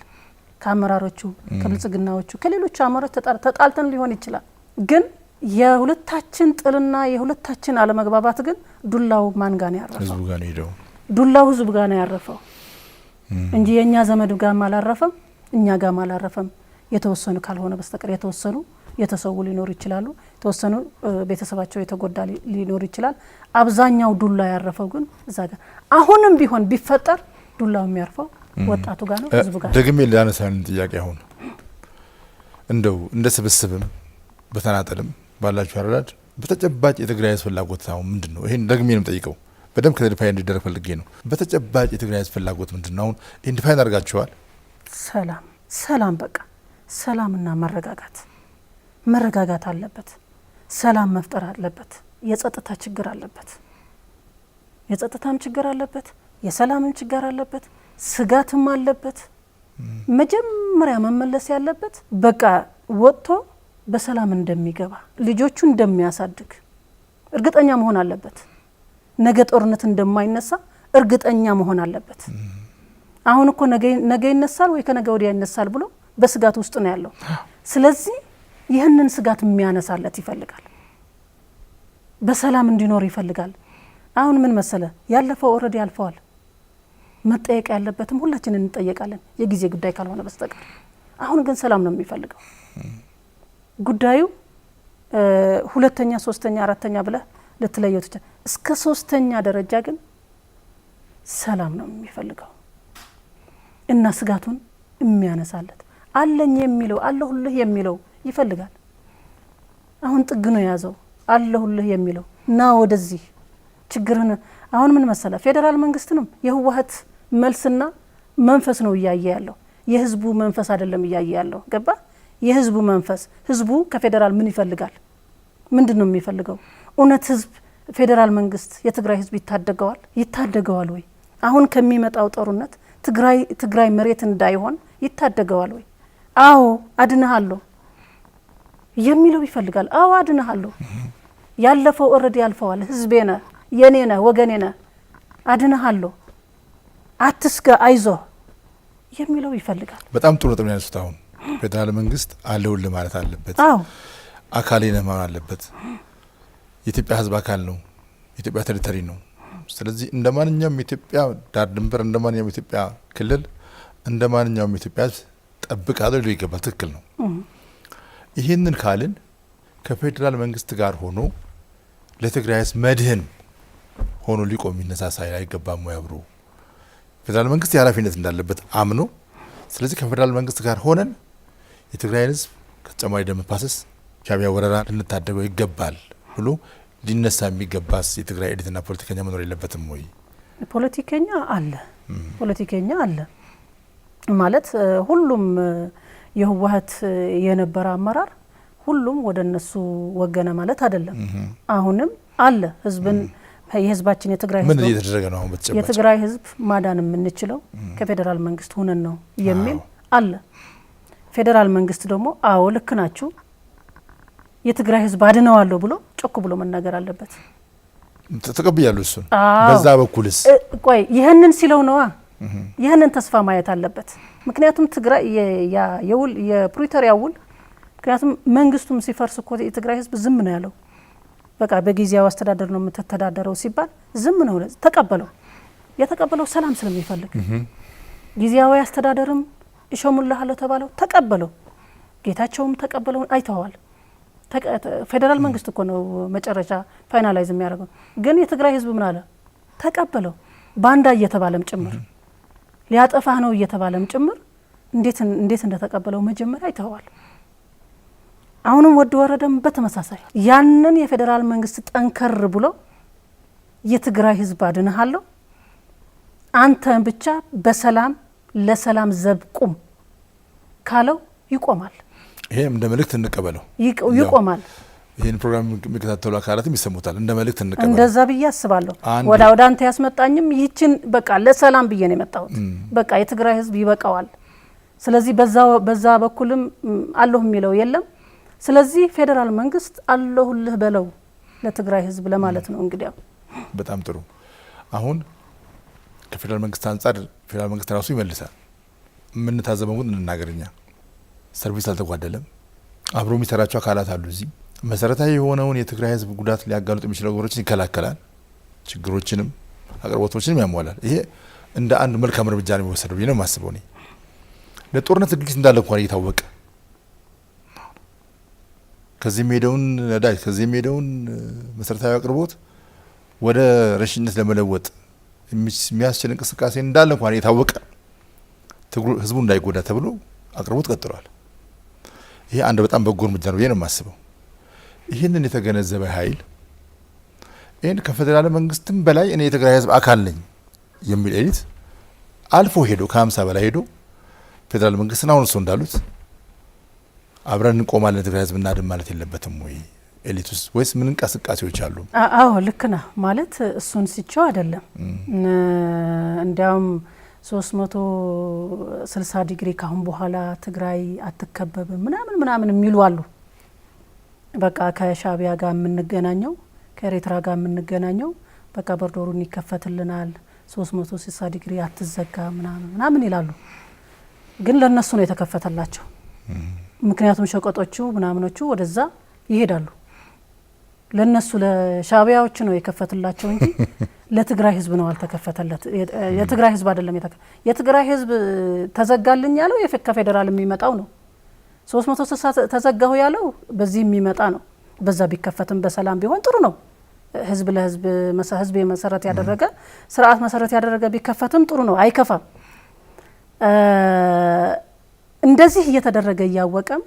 ከአመራሮቹ ከብልጽግናዎቹ ከሌሎች አመራሮች ተጣልተን ሊሆን ይችላል። ግን የሁለታችን ጥልና የሁለታችን አለመግባባት ግን ዱላው ማን ጋር ነው ያረፈው? ህዝቡ ጋር ነው ሄደው። ዱላው ህዝቡ ጋር ነው ያረፈው እንጂ የኛ ዘመድ ጋር አላረፈም፣ እኛ ጋር አላረፈም። የተወሰኑ ካልሆነ በስተቀር የተወሰኑ የተሰው ሊኖር ይችላሉ። የተወሰኑ ቤተሰባቸው የተጎዳ ሊኖር ይችላል። አብዛኛው ዱላ ያረፈው ግን እዛ ጋር አሁንም ቢሆን ቢፈጠር ዱላው የሚያርፈው ወጣቱ ጋር ነው፣ ህዝቡ ጋር። ደግሜ ላነሳን ጥያቄ አሁን እንደው እንደ ስብስብም በተናጠልም ባላችሁ አረዳድ በተጨባጭ የትግራይ ህዝብ ፍላጎት አሁን ምንድነው? ይሄን ደግሜ ነው ጠይቀው በደም ከዲፋይ እንዲደረግ ፈልጌ ነው። በተጨባጭ የትግራይ ህዝብ ፍላጎት ምንድነው? አሁን ኢንዲፋይ አድርጋችኋል። ሰላም በቃ ሰላምና መረጋጋት አለበት። ሰላም መፍጠር አለበት። የጸጥታ ችግር አለበት። የጸጥታም ችግር አለበት። የሰላምም ችግር አለበት። ስጋትም አለበት። መጀመሪያ መመለስ ያለበት በቃ ወጥቶ በሰላም እንደሚገባ ልጆቹ እንደሚያሳድግ እርግጠኛ መሆን አለበት። ነገ ጦርነት እንደማይነሳ እርግጠኛ መሆን አለበት። አሁን እኮ ነገ ይነሳል ወይ ከነገ ወዲያ ይነሳል ብሎ በስጋት ውስጥ ነው ያለው። ስለዚህ ይህንን ስጋት የሚያነሳለት ይፈልጋል። በሰላም እንዲኖር ይፈልጋል። አሁን ምን መሰለ ያለፈው ኦልሬዲ ያልፈዋል። መጠየቅ ያለበትም ሁላችንን እንጠየቃለን የጊዜ ጉዳይ ካልሆነ በስተቀር። አሁን ግን ሰላም ነው የሚፈልገው። ጉዳዩ ሁለተኛ፣ ሶስተኛ፣ አራተኛ ብለህ ልትለየው ትችላለህ። እስከ ሶስተኛ ደረጃ ግን ሰላም ነው የሚፈልገው እና ስጋቱን የሚያነሳለት አለኝ የሚለው አለሁልህ የሚለው ይፈልጋል። አሁን ጥግ ነው የያዘው አለሁልህ የሚለው ና ወደዚህ ችግርን። አሁን ምን መሰለ ፌደራል መንግስትንም የህወሓት መልስና መንፈስ ነው እያየ ያለው፣ የህዝቡ መንፈስ አይደለም እያየ ያለው። ገባ? የህዝቡ መንፈስ። ህዝቡ ከፌደራል ምን ይፈልጋል? ምንድነው የሚፈልገው? እውነት ህዝብ ፌደራል መንግስት የትግራይ ህዝብ ይታደገዋል ወይ? አሁን ከሚመጣው ጦርነት ትግራይ መሬት እንዳይሆን ይታደገዋል ወይ? አዎ አድነሃለሁ የሚለው ይፈልጋል። አዎ አድነሃለሁ፣ ያለፈው ኦልሬዲ ያልፈዋል፣ ህዝቤ ነህ፣ የኔ ነህ፣ ወገኔ ነህ፣ አድነሃለሁ፣ አትስጋ፣ አይዞህ የሚለው ይፈልጋል። በጣም ጥሩ ነጥብ ነው ያነሱት። አሁን ፌደራል መንግስት አለውልህ ማለት አለበት። አዎ አካሌ ነህ ማለት አለበት። የኢትዮጵያ ህዝብ አካል ነው፣ የኢትዮጵያ ቴሪቶሪ ነው። ስለዚህ እንደ ማንኛውም የኢትዮጵያ ዳር ድንበር፣ እንደ ማንኛውም የኢትዮጵያ ክልል፣ እንደ ማንኛውም የኢትዮጵያ ህዝብ ጠብቃለሁ ሊለው ይገባል። ትክክል ነው። ይህንን ካልን ከፌደራል መንግስት ጋር ሆኖ ለትግራይ ህዝብ መድህን ሆኖ ሊቆም ይነሳሳ አይገባም ወይ? አብሮ ፌደራል መንግስት የኃላፊነት እንዳለበት አምኖ፣ ስለዚህ ከፌደራል መንግስት ጋር ሆነን የትግራይ ህዝብ ከተጨማሪ ደም መፋሰስ ሻዕቢያ ወረራ ልንታደገው ይገባል ብሎ ሊነሳ የሚገባስ የትግራይ ኤሊትና ፖለቲከኛ መኖር የለበትም ወይ? ፖለቲከኛ አለ ማለት ሁሉም የህወሓት የነበረ አመራር ሁሉም ወደ እነሱ ወገነ ማለት አይደለም። አሁንም አለ ህዝብን የህዝባችን የትግራይ ህዝብ ምን እየተደረገ ነው? አሁን በተጨባጭ የትግራይ ህዝብ ማዳን የምንችለው ከፌደራል መንግስት ሆነን ነው የሚል አለ። ፌደራል መንግስት ደግሞ አዎ ልክ ናችሁ የትግራይ ህዝብ አድነዋለሁ ብሎ ጮክ ብሎ መናገር አለበት። ተቀብያለሁ እሱን። በዛ በኩልስ ቆይ ይህንን ሲለው ነዋ ይህንን ተስፋ ማየት አለበት። ምክንያቱም ትግራይ የፕሪቶሪያ ውል ምክንያቱም መንግስቱም ሲፈርስ እኮ የትግራይ ህዝብ ዝም ነው ያለው። በቃ በጊዜያዊ አስተዳደር ነው የምትተዳደረው ሲባል ዝም ነው ተቀበለው። የተቀበለው ሰላም ስለሚፈልግ ጊዜያዊ አስተዳደርም እሾሙልሃለሁ ተባለው ተቀበለው። ጌታቸውም ተቀበለው አይተዋል። ፌደራል መንግስት እኮ ነው መጨረሻ ፋይናላይዝ የሚያደርገው። ግን የትግራይ ህዝብ ምን አለ? ተቀበለው። ባንዳ እየተባለም ጭምር ሊያጠፋህ ነው እየተባለም ጭምር እንዴት እንደተቀበለው መጀመሪያ አይተዋል። አሁንም ወድ ወረደም በተመሳሳይ ያንን የፌዴራል መንግስት ጠንከር ብሎ የትግራይ ህዝብ አድነሃለሁ አንተን ብቻ በሰላም ለሰላም ዘብቁም ካለው ይቆማል። ይሄም እንደ መልእክት እንቀበለው ይቆማል። ይሄን ፕሮግራም የሚከታተሉ አካላትም ይሰሙታል። እንደ መልእክት እንቀበለው እንደዛ ብዬ አስባለሁ። ወደ አንተ ያስመጣኝም ይችን በቃ ለሰላም ብዬ ነው የመጣሁት። በቃ የትግራይ ህዝብ ይበቃዋል። ስለዚህ በዛ በኩልም አለሁ የሚለው የለም። ስለዚህ ፌዴራል መንግስት አለሁልህ በለው ለትግራይ ህዝብ ለማለት ነው። እንግዲያው በጣም ጥሩ። አሁን ከፌዴራል መንግስት አንጻር ፌዴራል መንግስት ራሱ ይመልሳል። ምን ታዘበውን እንናገርኛ ሰርቪስ አልተጓደለም። አብሮ የሚሰራቸው አካላት አሉ። እዚህ መሰረታዊ የሆነውን የትግራይ ህዝብ ጉዳት ሊያጋልጡ የሚችሉ ነገሮችን ይከላከላል። ችግሮችንም አቅርቦቶችንም ያሟላል። ይሄ እንደ አንድ መልካም እርምጃ ነው የሚወሰደው ብዬ ነው የማስበው። እኔ ለጦርነት ዝግጅት እንዳለ እንኳን እየታወቀ ከዚህ ሄደውን ነዳጅ ከዚህ ሄደውን መሰረታዊ አቅርቦት ወደ ረሽነት ለመለወጥ የሚያስችል እንቅስቃሴ እንዳለ እንኳን እየታወቀ ህዝቡ እንዳይጎዳ ተብሎ አቅርቦት ቀጥሏል። ይሄ አንድ በጣም በጎ እርምጃ ነው ብዬ ነው የማስበው። ይህንን የተገነዘበ ኃይል ይህን ከፌዴራል መንግስትም በላይ እኔ የትግራይ ህዝብ አካል ነኝ የሚል ኤሊት አልፎ ሄዶ ከ50 በላይ ሄዶ ፌዴራል መንግስትና አሁን እሱ እንዳሉት አብረን እንቆማለን የትግራይ ህዝብ እናድን ማለት የለበትም ወይ ኤሊት ውስጥ ወይስ ምን እንቅስቃሴዎች አሉ? አዎ ልክ ነህ ማለት እሱን ሲቸው አይደለም። እንዲያውም 360 ዲግሪ ካሁን በኋላ ትግራይ አትከበብም ምናምን የሚሉ አሉ። በቃ ከሻቢያ ጋር የምንገናኘው ከኤርትራ ጋር የምንገናኘው በቃ በርዶሩን ይከፈትልናል 360 ዲግሪ አትዘጋ ምናምን ይላሉ። ግን ለነሱ ነው የተከፈተላቸው። ምክንያቱም ሸቀጦቹ ምናምኖቹ ወደዛ ይሄዳሉ። ለነሱ ለሻቢያዎች ነው የከፈተላቸው እንጂ ለትግራይ ህዝብ ነው አልተከፈተለት። የትግራይ ህዝብ አይደለም የትግራይ ህዝብ ተዘጋልኝ ያለው ከፌዴራል የሚመጣው ነው። 360 ተዘጋሁ ያለው በዚህ የሚመጣ ነው። በዛ ቢከፈትም በሰላም ቢሆን ጥሩ ነው። ህዝብ ለህዝብ ህዝብ መሰረት ያደረገ ስርዓት መሰረት ያደረገ ቢከፈትም ጥሩ ነው፣ አይከፋም። እንደዚህ እየተደረገ እያወቀም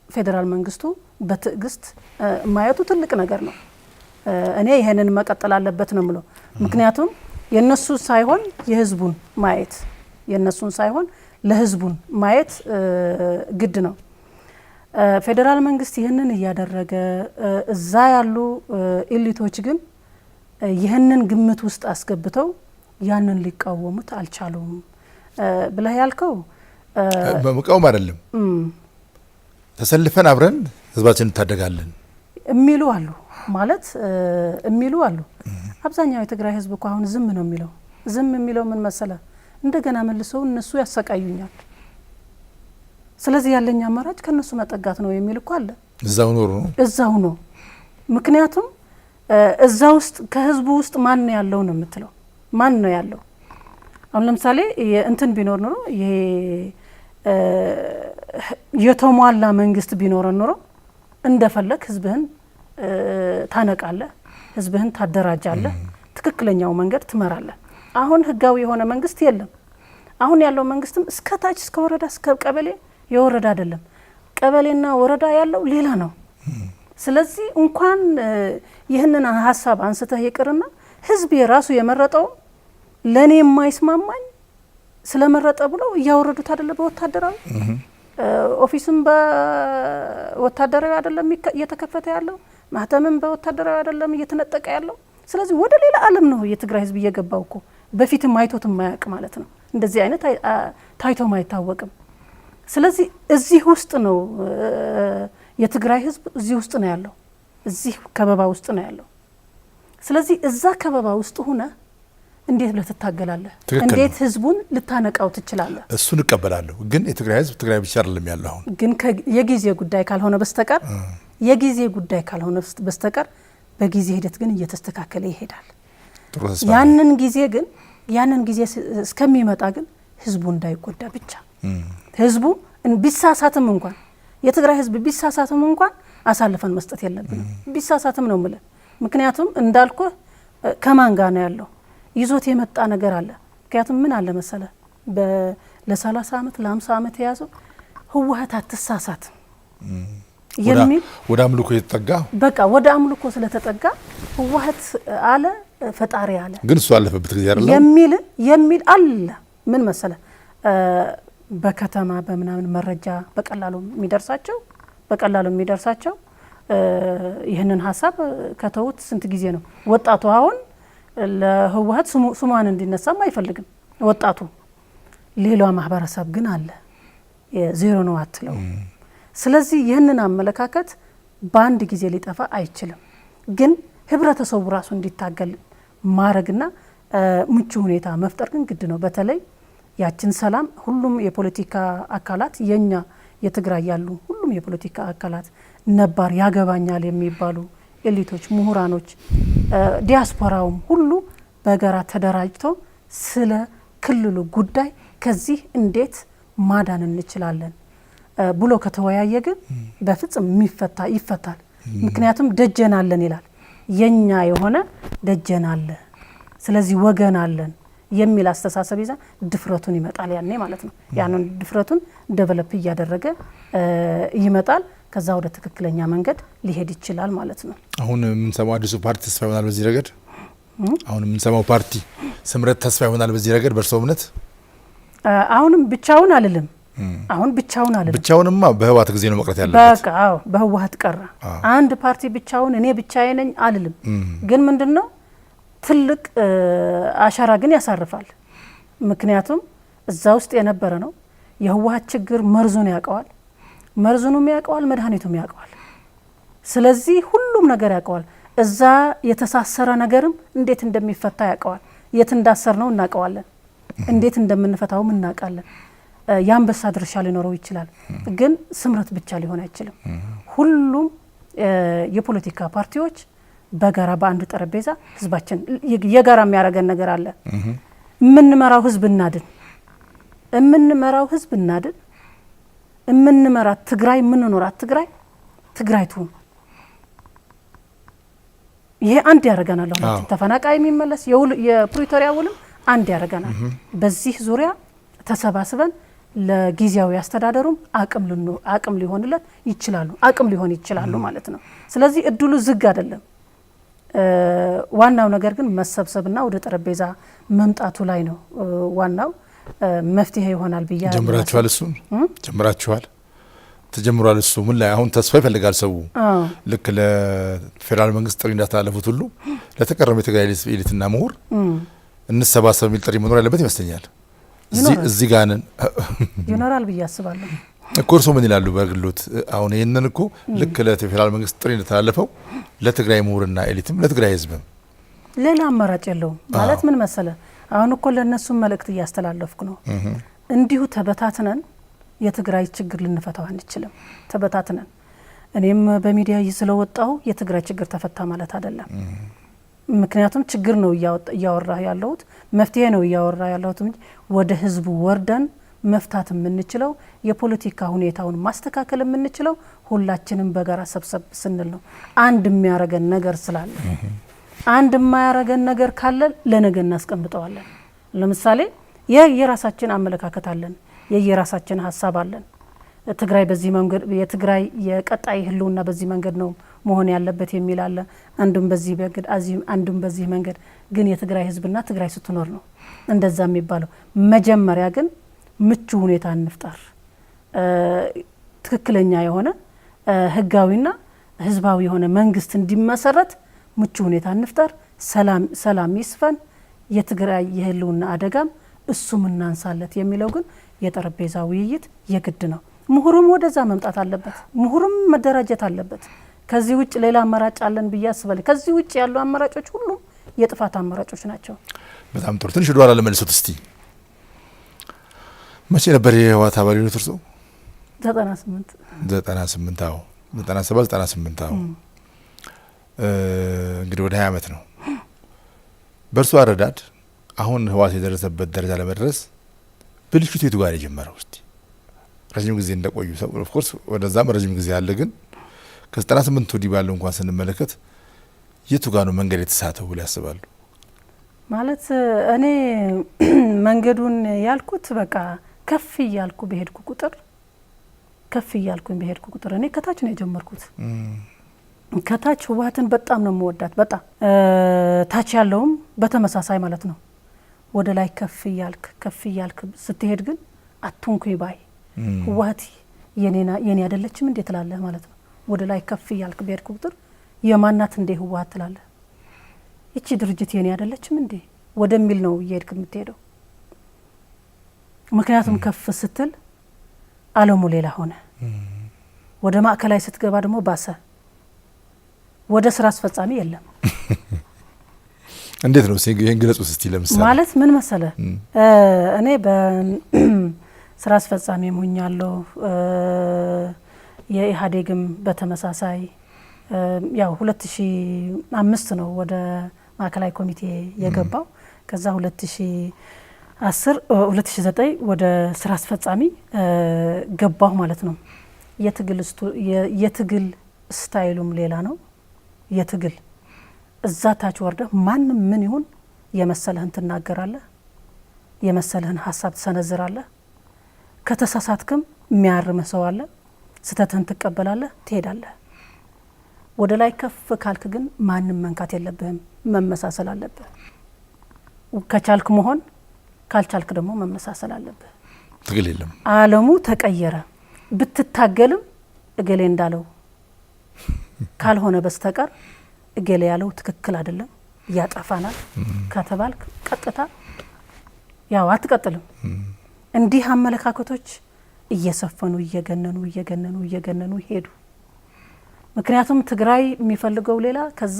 ፌዴራል መንግስቱ በትዕግስት ማየቱ ትልቅ ነገር ነው። እኔ ይሄንን መቀጠል አለበት ነው ምለው። ምክንያቱም የነሱ ሳይሆን የህዝቡን ማየት የነሱን ሳይሆን ለህዝቡን ማየት ግድ ነው። ፌዴራል መንግስት ይህንን እያደረገ እዛ ያሉ ኤሊቶች ግን ይህንን ግምት ውስጥ አስገብተው ያንን ሊቃወሙት አልቻሉም ብለህ ያልከው በመቃወም አይደለም ተሰልፈን አብረን ህዝባችን እንታደጋለን የሚሉ አሉ ማለት የሚሉ አሉ። አብዛኛው የትግራይ ህዝብ እኮ አሁን ዝም ነው የሚለው። ዝም የሚለው ምን መሰለ እንደገና መልሰው እነሱ ያሰቃዩኛል፣ ስለዚህ ያለኝ አማራጭ ከነሱ መጠጋት ነው የሚል እኮ አለ። እዛው ነው። ምክንያቱም እዛ ውስጥ ከህዝቡ ውስጥ ማን ነው ያለው ነው የምትለው። ማን ነው ያለው? አሁን ለምሳሌ እንትን ቢኖር ኖሮ ይሄ የተሟላ መንግስት ቢኖር ኖሮ እንደፈለክ ህዝብህን ታነቃለህ፣ ህዝብህን ታደራጃለህ፣ ትክክለኛው መንገድ ትመራለህ። አሁን ህጋዊ የሆነ መንግስት የለም። አሁን ያለው መንግስትም እስከ ታች እስከ ወረዳ እስከ ቀበሌ የወረዳ አይደለም፣ ቀበሌና ወረዳ ያለው ሌላ ነው። ስለዚህ እንኳን ይህንን ሀሳብ አንስተህ ይቅርና ህዝብ የራሱ የመረጠው ለኔ የማይስማማኝ ስለመረጠ ብለው እያወረዱት አይደለም። በወታደራዊ ኦፊስም በወታደራዊ አይደለም እየተከፈተ ያለው፣ ማህተምም በወታደራዊ አይደለም እየተነጠቀ ያለው። ስለዚህ ወደ ሌላ ዓለም ነው የትግራይ ህዝብ እየገባው እኮ በፊትም አይቶትም ማያውቅ ማለት ነው። እንደዚህ አይነት ታይቶም አይታወቅም። ስለዚህ እዚህ ውስጥ ነው የትግራይ ህዝብ እዚህ ውስጥ ነው ያለው፣ እዚህ ከበባ ውስጥ ነው ያለው። ስለዚህ እዛ ከበባ ውስጥ ሆነ እንዴት ልትታገላለህ? እንዴት ህዝቡን ልታነቃው ትችላለህ? እሱን እቀበላለሁ። ግን የትግራይ ህዝብ ትግራይ ብቻ አይደለም ያለው። አሁን ግን የጊዜ ጉዳይ ካልሆነ በስተቀር የጊዜ ጉዳይ ካልሆነ በስተቀር በጊዜ ሂደት ግን እየተስተካከለ ይሄዳል። ያንን ጊዜ እስከሚመጣ ግን ህዝቡ እንዳይጎዳ ብቻ ህዝቡ ቢሳሳትም እንኳን የትግራይ ህዝብ ቢሳሳትም እንኳን አሳልፈን መስጠት የለብንም። ቢሳሳትም ነው ማለት ምክንያቱም እንዳልኩ ከማን ጋር ነው ያለው? ይዞት የመጣ ነገር አለ። ምክንያቱም ምን አለ መሰለ ለ30 ዓመት ለ50 ዓመት የያዘው ህወሓት አትሳሳት የሚል ወደ አምልኮ የተጠጋ በቃ ወደ አምልኮ ስለተጠጋ ህወሓት አለ ፈጣሪ አለ ግን እሱ አለፈበት ጊዜ አይደለም የሚል አለ። ምን መሰለ በከተማ በመናምን መረጃ በቀላሉ የሚደርሳቸው ይህንን ሀሳብ ከተውት ስንት ጊዜ ነው። ወጣቱ አሁን ለህወሓት ስሟን እንዲነሳም አይፈልግም ወጣቱ። ሌላው ማህበረሰብ ግን አለ ዜሮ ነው አትለው። ስለዚህ ይህንን አመለካከት በአንድ ጊዜ ሊጠፋ አይችልም። ግን ህብረተሰቡ ራሱ እንዲታገል ማድረግና ምቹ ሁኔታ መፍጠር ግን ግድ ነው። በተለይ ያችን ሰላም ሁሉም የፖለቲካ አካላት የኛ የትግራይ ያሉ ሁሉም የፖለቲካ አካላት ነባር ያገባኛል የሚባሉ ኤሊቶች፣ ምሁራኖች፣ ዲያስፖራውም ሁሉ በጋራ ተደራጅቶ ስለ ክልሉ ጉዳይ ከዚህ እንዴት ማዳን እንችላለን ብሎ ከተወያየ ግን በፍጹም ይፈታል። ምክንያቱም ደጀን አለን ይላል። የኛ የሆነ ደጀን አለ፣ ስለዚህ ወገን አለን የሚል አስተሳሰብ ይዛ ድፍረቱን ይመጣል ያኔ ማለት ነው። ያንን ድፍረቱን ደቨሎፕ እያደረገ ይመጣል። ከዛ ወደ ትክክለኛ መንገድ ሊሄድ ይችላል ማለት ነው። አሁን የምንሰማው አዲሱ ፓርቲ ተስፋ ይሆናል በዚህ ረገድ። አሁን የምንሰማው ፓርቲ ስምረት ተስፋ ይሆናል በዚህ ረገድ በእርሶ እምነት? አሁንም ብቻውን አልልም። ብቻውንማ በህወሓት ጊዜ ነው መቅረት ያለበት። በቃ አዎ በህወሓት ቀረ። አንድ ፓርቲ ብቻውን እኔ ብቻዬ ነኝ አልልም። ግን ምንድነው ትልቅ አሻራ ግን ያሳርፋል። ምክንያቱም እዛ ውስጥ የነበረ ነው የህወሓት ችግር መርዙን ያውቀዋል፣ መድኃኒቱም ያውቀዋል። ስለዚህ ሁሉም ነገር ያውቀዋል። እዛ የተሳሰረ ነገርም እንዴት እንደሚፈታ ያውቀዋል። የት እንዳሰር ነው እናውቀዋለን፣ እንዴት እንደምንፈታውም እናውቃለን። የአንበሳ ድርሻ ሊኖረው ይችላል። ግን ስምረት ብቻ ሊሆን አይችልም። ሁሉም የፖለቲካ ፓርቲዎች በጋራ በአንድ ጠረጴዛ ህዝባችን የጋራ የሚያደርገን ነገር አለ። የምንመራው ህዝብ እናድን፣ የምንመራት ትግራይ፣ የምንኖራት ትግራይ ትሁን። ይሄ አንድ ያደርገናል። አሁን ተፈናቃይ የሚመለስ የፕሪቶሪያ ውልም አንድ ያደርገናል። በዚህ ዙሪያ ተሰባስበን ለጊዜያዊ አስተዳደሩም አቅም ሊሆን ይችላሉ ማለት ነው። ስለዚህ እድሉ ዝግ አይደለም። ዋናው ነገር ግን መሰብሰብና ወደ ጠረጴዛ መምጣቱ ላይ ነው ዋናው መፍትሄ ይሆናል ብያ ጀምራችኋል። ተጀምሯል። እሱ ምን ላይ አሁን ተስፋ ይፈልጋል ሰው ልክ ለፌዴራል መንግስት ጥሪ እንዳስተላለፉት ሁሉ ለተቀረሙ የትግራይ ኤሊትና ምሁር እንሰባሰብ የሚል ጥሪ መኖር ያለበት ይመስለኛል። እዚህ ጋር ይኖራል ብዬ አስባለሁ እኮ። እርሶ ምን ይላሉ በግሎት? አሁን ይህንን እኮ ልክ ለፌዴራል መንግስት ጥሪ እንደተላለፈው ለትግራይ ምሁርና ኤሊትም ለትግራይ ህዝብም ሌላ አማራጭ የለውም ማለት ምን መሰለ፣ አሁን እኮ ለእነሱም መልእክት እያስተላለፍኩ ነው። እንዲሁ ተበታትነን የትግራይ ችግር ልንፈታው አንችልም። ተበታትነን እኔም በሚዲያ ስለወጣው የትግራይ ችግር ተፈታ ማለት አይደለም። ምክንያቱም ችግር ነው እያወራ ያለሁት፣ መፍትሄ ነው እያወራ ያለሁት እንጂ ወደ ህዝቡ ወርደን መፍታት የምንችለው የፖለቲካ ሁኔታውን ማስተካከል የምንችለው ሁላችንም በጋራ ሰብሰብ ስንል ነው። አንድ የሚያረገን ነገር ስላለ አንድ የማያረገን ነገር ካለ ለነገ እናስቀምጠዋለን። ለምሳሌ የራሳችን አመለካከት አለን፣ የራሳችን ሀሳብ አለን። ትግራይ በዚህ መንገድ የትግራይ የቀጣይ ህልውና በዚህ መንገድ ነው መሆን ያለበት የሚል አለ። አንዱም በዚህ መንገድ አንዱም በዚህ መንገድ። ግን የትግራይ ህዝብና ትግራይ ስትኖር ነው እንደዛ የሚባለው። መጀመሪያ ግን ምቹ ሁኔታ እንፍጠር፣ ትክክለኛ የሆነ ህጋዊና ህዝባዊ የሆነ መንግስት እንዲመሰረት ምቹ ሁኔታ እንፍጠር፣ ሰላም ይስፈን፣ የትግራይ የህልውና አደጋም እሱም እናንሳለት የሚለው ግን የጠረጴዛ ውይይት የግድ ነው። ምሁሩም ወደዛ መምጣት አለበት፣ ምሁሩም መደራጀት አለበት። ከዚህ ውጭ ሌላ አማራጭ አለን ብዬ አስባለሁ። ከዚህ ውጭ ያሉ አማራጮች ሁሉ የጥፋት አማራጮች ናቸው። በጣም ጥሩ። ትንሽ ወደኋላ ለመልሶት እስቲ መቼ ነበር የህወሓት አባል የሆኑት እርስዎ? 98 አዎ 97 አዎ እንግዲህ ወደ 20 ዓመት ነው። በእርሱ አረዳድ አሁን ህወሓት የደረሰበት ደረጃ ለመድረስ ብልሽቱ የቱ ጋር የጀመረው? እስቲ ረጅም ጊዜ እንደቆዩ ሰው ኦፍ ኮርስ ወደዛም ረጅም ጊዜ አለ። ግን ከ98 ወዲህ ባለው እንኳን ስንመለከት የቱ ጋር ነው መንገድ የተሳተው ብለው ያስባሉ? ማለት እኔ መንገዱን ያልኩት በቃ ከፍ እያልኩ በሄድኩ ቁጥር እኔ ከታች ነው የጀመርኩት። ከታች ህወሓትን በጣም ነው የምወዳት። በጣም ታች ያለውም በተመሳሳይ ማለት ነው። ወደ ላይ ከፍ እያልክ ስትሄድ ግን አትንኩኝ ባይ ህወሓት የኔ አይደለችም እንዴ ትላለህ ማለት ነው። ወደ ላይ ከፍ እያልክ በሄድኩ ቁጥር የማናት እንዴ ህወሓት ትላለህ። እቺ ድርጅት የኔ አይደለችም እንዴ ወደሚል ነው እየሄድክ የምትሄደው። ምክንያቱም ከፍ ስትል ዓለሙ ሌላ ሆነ። ወደ ማዕከላዊ ስትገባ ደግሞ ባሰ። ወደ ስራ አስፈጻሚ የለም። እንዴት ነው ይሄን ግለጹ እስቲ። ለምሳሌ ማለት ምን መሰለ እኔ በስራ አስፈጻሚ ሆኛለሁ። የኢህአዴግም በተመሳሳይ ያው 2005 ነው ወደ ማዕከላዊ ኮሚቴ የገባው። ከዛ 2009 ወደ ስራ አስፈጻሚ ገባሁ ማለት ነው። የትግል ስታይሉም ሌላ ነው። የትግል እዛ ታች ወርደ ማንም ምን ይሁን የመሰለህን ትናገራለህ፣ የመሰለህን ሀሳብ ትሰነዝራለህ። ከተሳሳትክም የሚያርምህ ሰው አለ። ስተትህን ትቀበላለህ፣ ትሄዳለህ። ወደ ላይ ከፍ ካልክ ግን ማንም መንካት የለብህም፣ መመሳሰል አለብህ። ከቻልክ መሆን፣ ካልቻልክ ደግሞ መመሳሰል አለብህ። ትግል የለም። ዓለሙ ተቀየረ። ብትታገልም እገሌ እንዳለው ካልሆነ በስተቀር እገሌ ያለው ትክክል አይደለም ያጠፋናል ከተባልክ ቀጥታ ያው አትቀጥልም። እንዲህ አመለካከቶች እየሰፈኑ እየገነኑ ሄዱ። ምክንያቱም ትግራይ የሚፈልገው ሌላ፣ ከዛ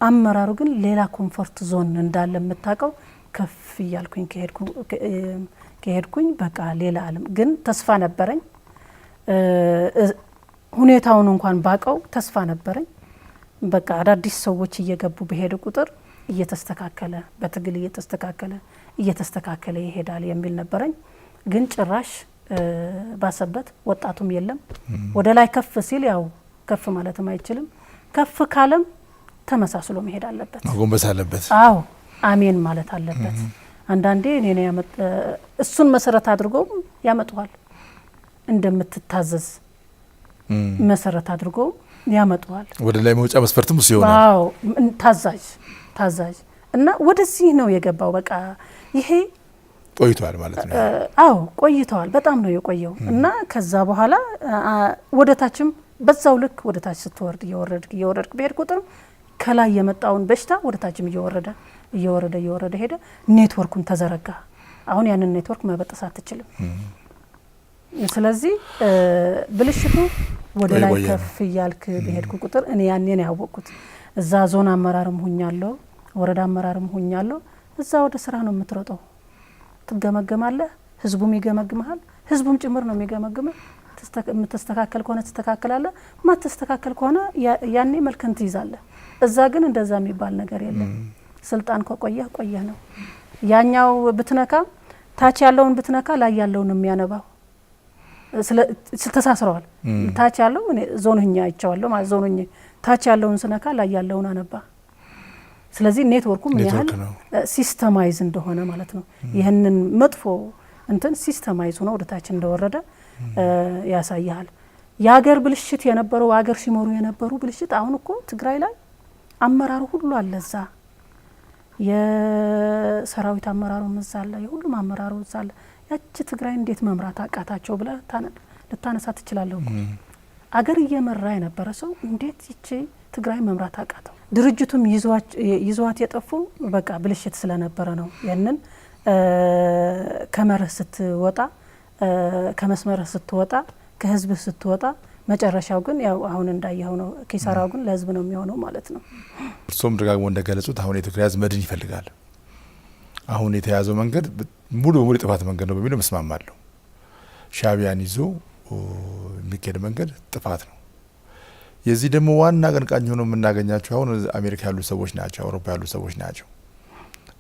አመራሩ ግን ሌላ ኮምፎርት ዞን እንዳለ የምታውቀው። ከፍ እያልኩኝ ከሄድኩኝ በቃ ሌላ ዓለም ግን ተስፋ ነበረኝ። ሁኔታውን እንኳን ባቀው ተስፋ ነበረኝ። በቃ አዳዲስ ሰዎች እየገቡ በሄደ ቁጥር እየተስተካከለ በትግል እየተስተካከለ ይሄዳል የሚል ነበረኝ። ግን ጭራሽ ባሰበት። ወጣቱም የለም። ወደ ላይ ከፍ ሲል ያው ከፍ ማለትም አይችልም። ከፍ ካለም ተመሳስሎ መሄድ አለበት፣ ማጎንበስ አለበት። አዎ አሜን ማለት አለበት። አንዳንዴ እኔ እሱን መሰረት አድርገው ያመጡዋል። እንደምትታዘዝ መሰረት አድርገው ያመጡዋል። ወደ ላይ መውጫ መስፈርትም እሱ ይሆናል። አዎ ታዛዥ እና ወደዚህ ነው የገባው። በቃ ይሄ ቆይቷል ማለት ነው። አዎ ቆይቷል፣ በጣም ነው የቆየው። እና ከዛ በኋላ ወደ ታችም በዛው ልክ ወደ ታች ስትወርድ እየወረድክ በሄድ ቁጥር ከላይ የመጣውን በሽታ ወደ ታችም እየወረደ ሄደ። ኔትወርኩን ተዘረጋ። አሁን ያንን ኔትወርክ መበጠስ አትችልም። ስለዚህ ብልሽቱ ወደ ላይ ከፍ እያልክ በሄድኩ ቁጥር እኔ ያኔን ያወቅኩት እዛ ዞን አመራርም ሁኛለሁ፣ ወረዳ አመራርም ሁኛለሁ። እዛ ወደ ስራ ነው የምትሮጠው። ትገመገማለህ፣ ህዝቡም ይገመግምሃል፣ ህዝቡም ጭምር ነው የሚገመግምህ። የምትስተካከል ከሆነ ትስተካከላለህ፣ ማትስተካከል ከሆነ ያኔ መልከን ትይዛለህ። እዛ ግን እንደዛ የሚባል ነገር የለም። ስልጣን ቆየህ ነው። ያኛው ብትነካ ታች ያለውን ብትነካ ላይ ያለውን የሚያነባው ተሳስረዋል። ታች ያለው እኔ ዞንኛ አይቻለሁ ማለት ዞንኛ ታች ያለውን ስነካ ላይ ያለውን አነባ። ስለዚህ ኔትወርኩ ምን ያህል ሲስተማይዝ እንደሆነ ማለት ነው። ይሄንን መጥፎ እንትን ሲስተማይዝ ሆኖ ወደ ታች እንደወረደ ያሳያል። የሀገር ብልሽት የነበረው ሀገር ሲመሩ የነበሩ ብልሽት አሁን እኮ ትግራይ ላይ አመራሩ ሁሉ አለ። እዛ የሰራዊት አመራሩ መዛለ፣ የሁሉም አመራሩ መዛለ። ያቺ ትግራይ እንዴት መምራት አቃታቸው ብለ ልታነሳ ትችላለህ እኮ። አገር እየመራ የነበረ ሰው እንዴት ይቺ ትግራይ መምራት አቃተው? ድርጅቱም ይዟት የጠፉ በቃ ብልሽት ስለነበረ ነው። ያንን ከመርህ ስትወጣ፣ ከመስመርህ ስትወጣ፣ ከህዝብህ ስትወጣ መጨረሻው ግን ያው አሁን እንዳየው ነው። ኪሳራው ግን ለህዝብ ነው የሚሆነው ማለት ነው። እርሶም ደጋግሞ እንደገለጹት አሁን የትግራይ ህዝብ መድን ይፈልጋል። አሁን የተያዘው መንገድ ሙሉ በሙሉ የጥፋት መንገድ ነው በሚለው መስማማለሁ። ሻዕቢያን ይዞ የሚካሄድ መንገድ ጥፋት ነው። የዚህ ደግሞ ዋና አቀንቃኝ ሆነው የምናገኛቸው አሁን አሜሪካ ያሉ ሰዎች ናቸው፣ አውሮፓ ያሉ ሰዎች ናቸው።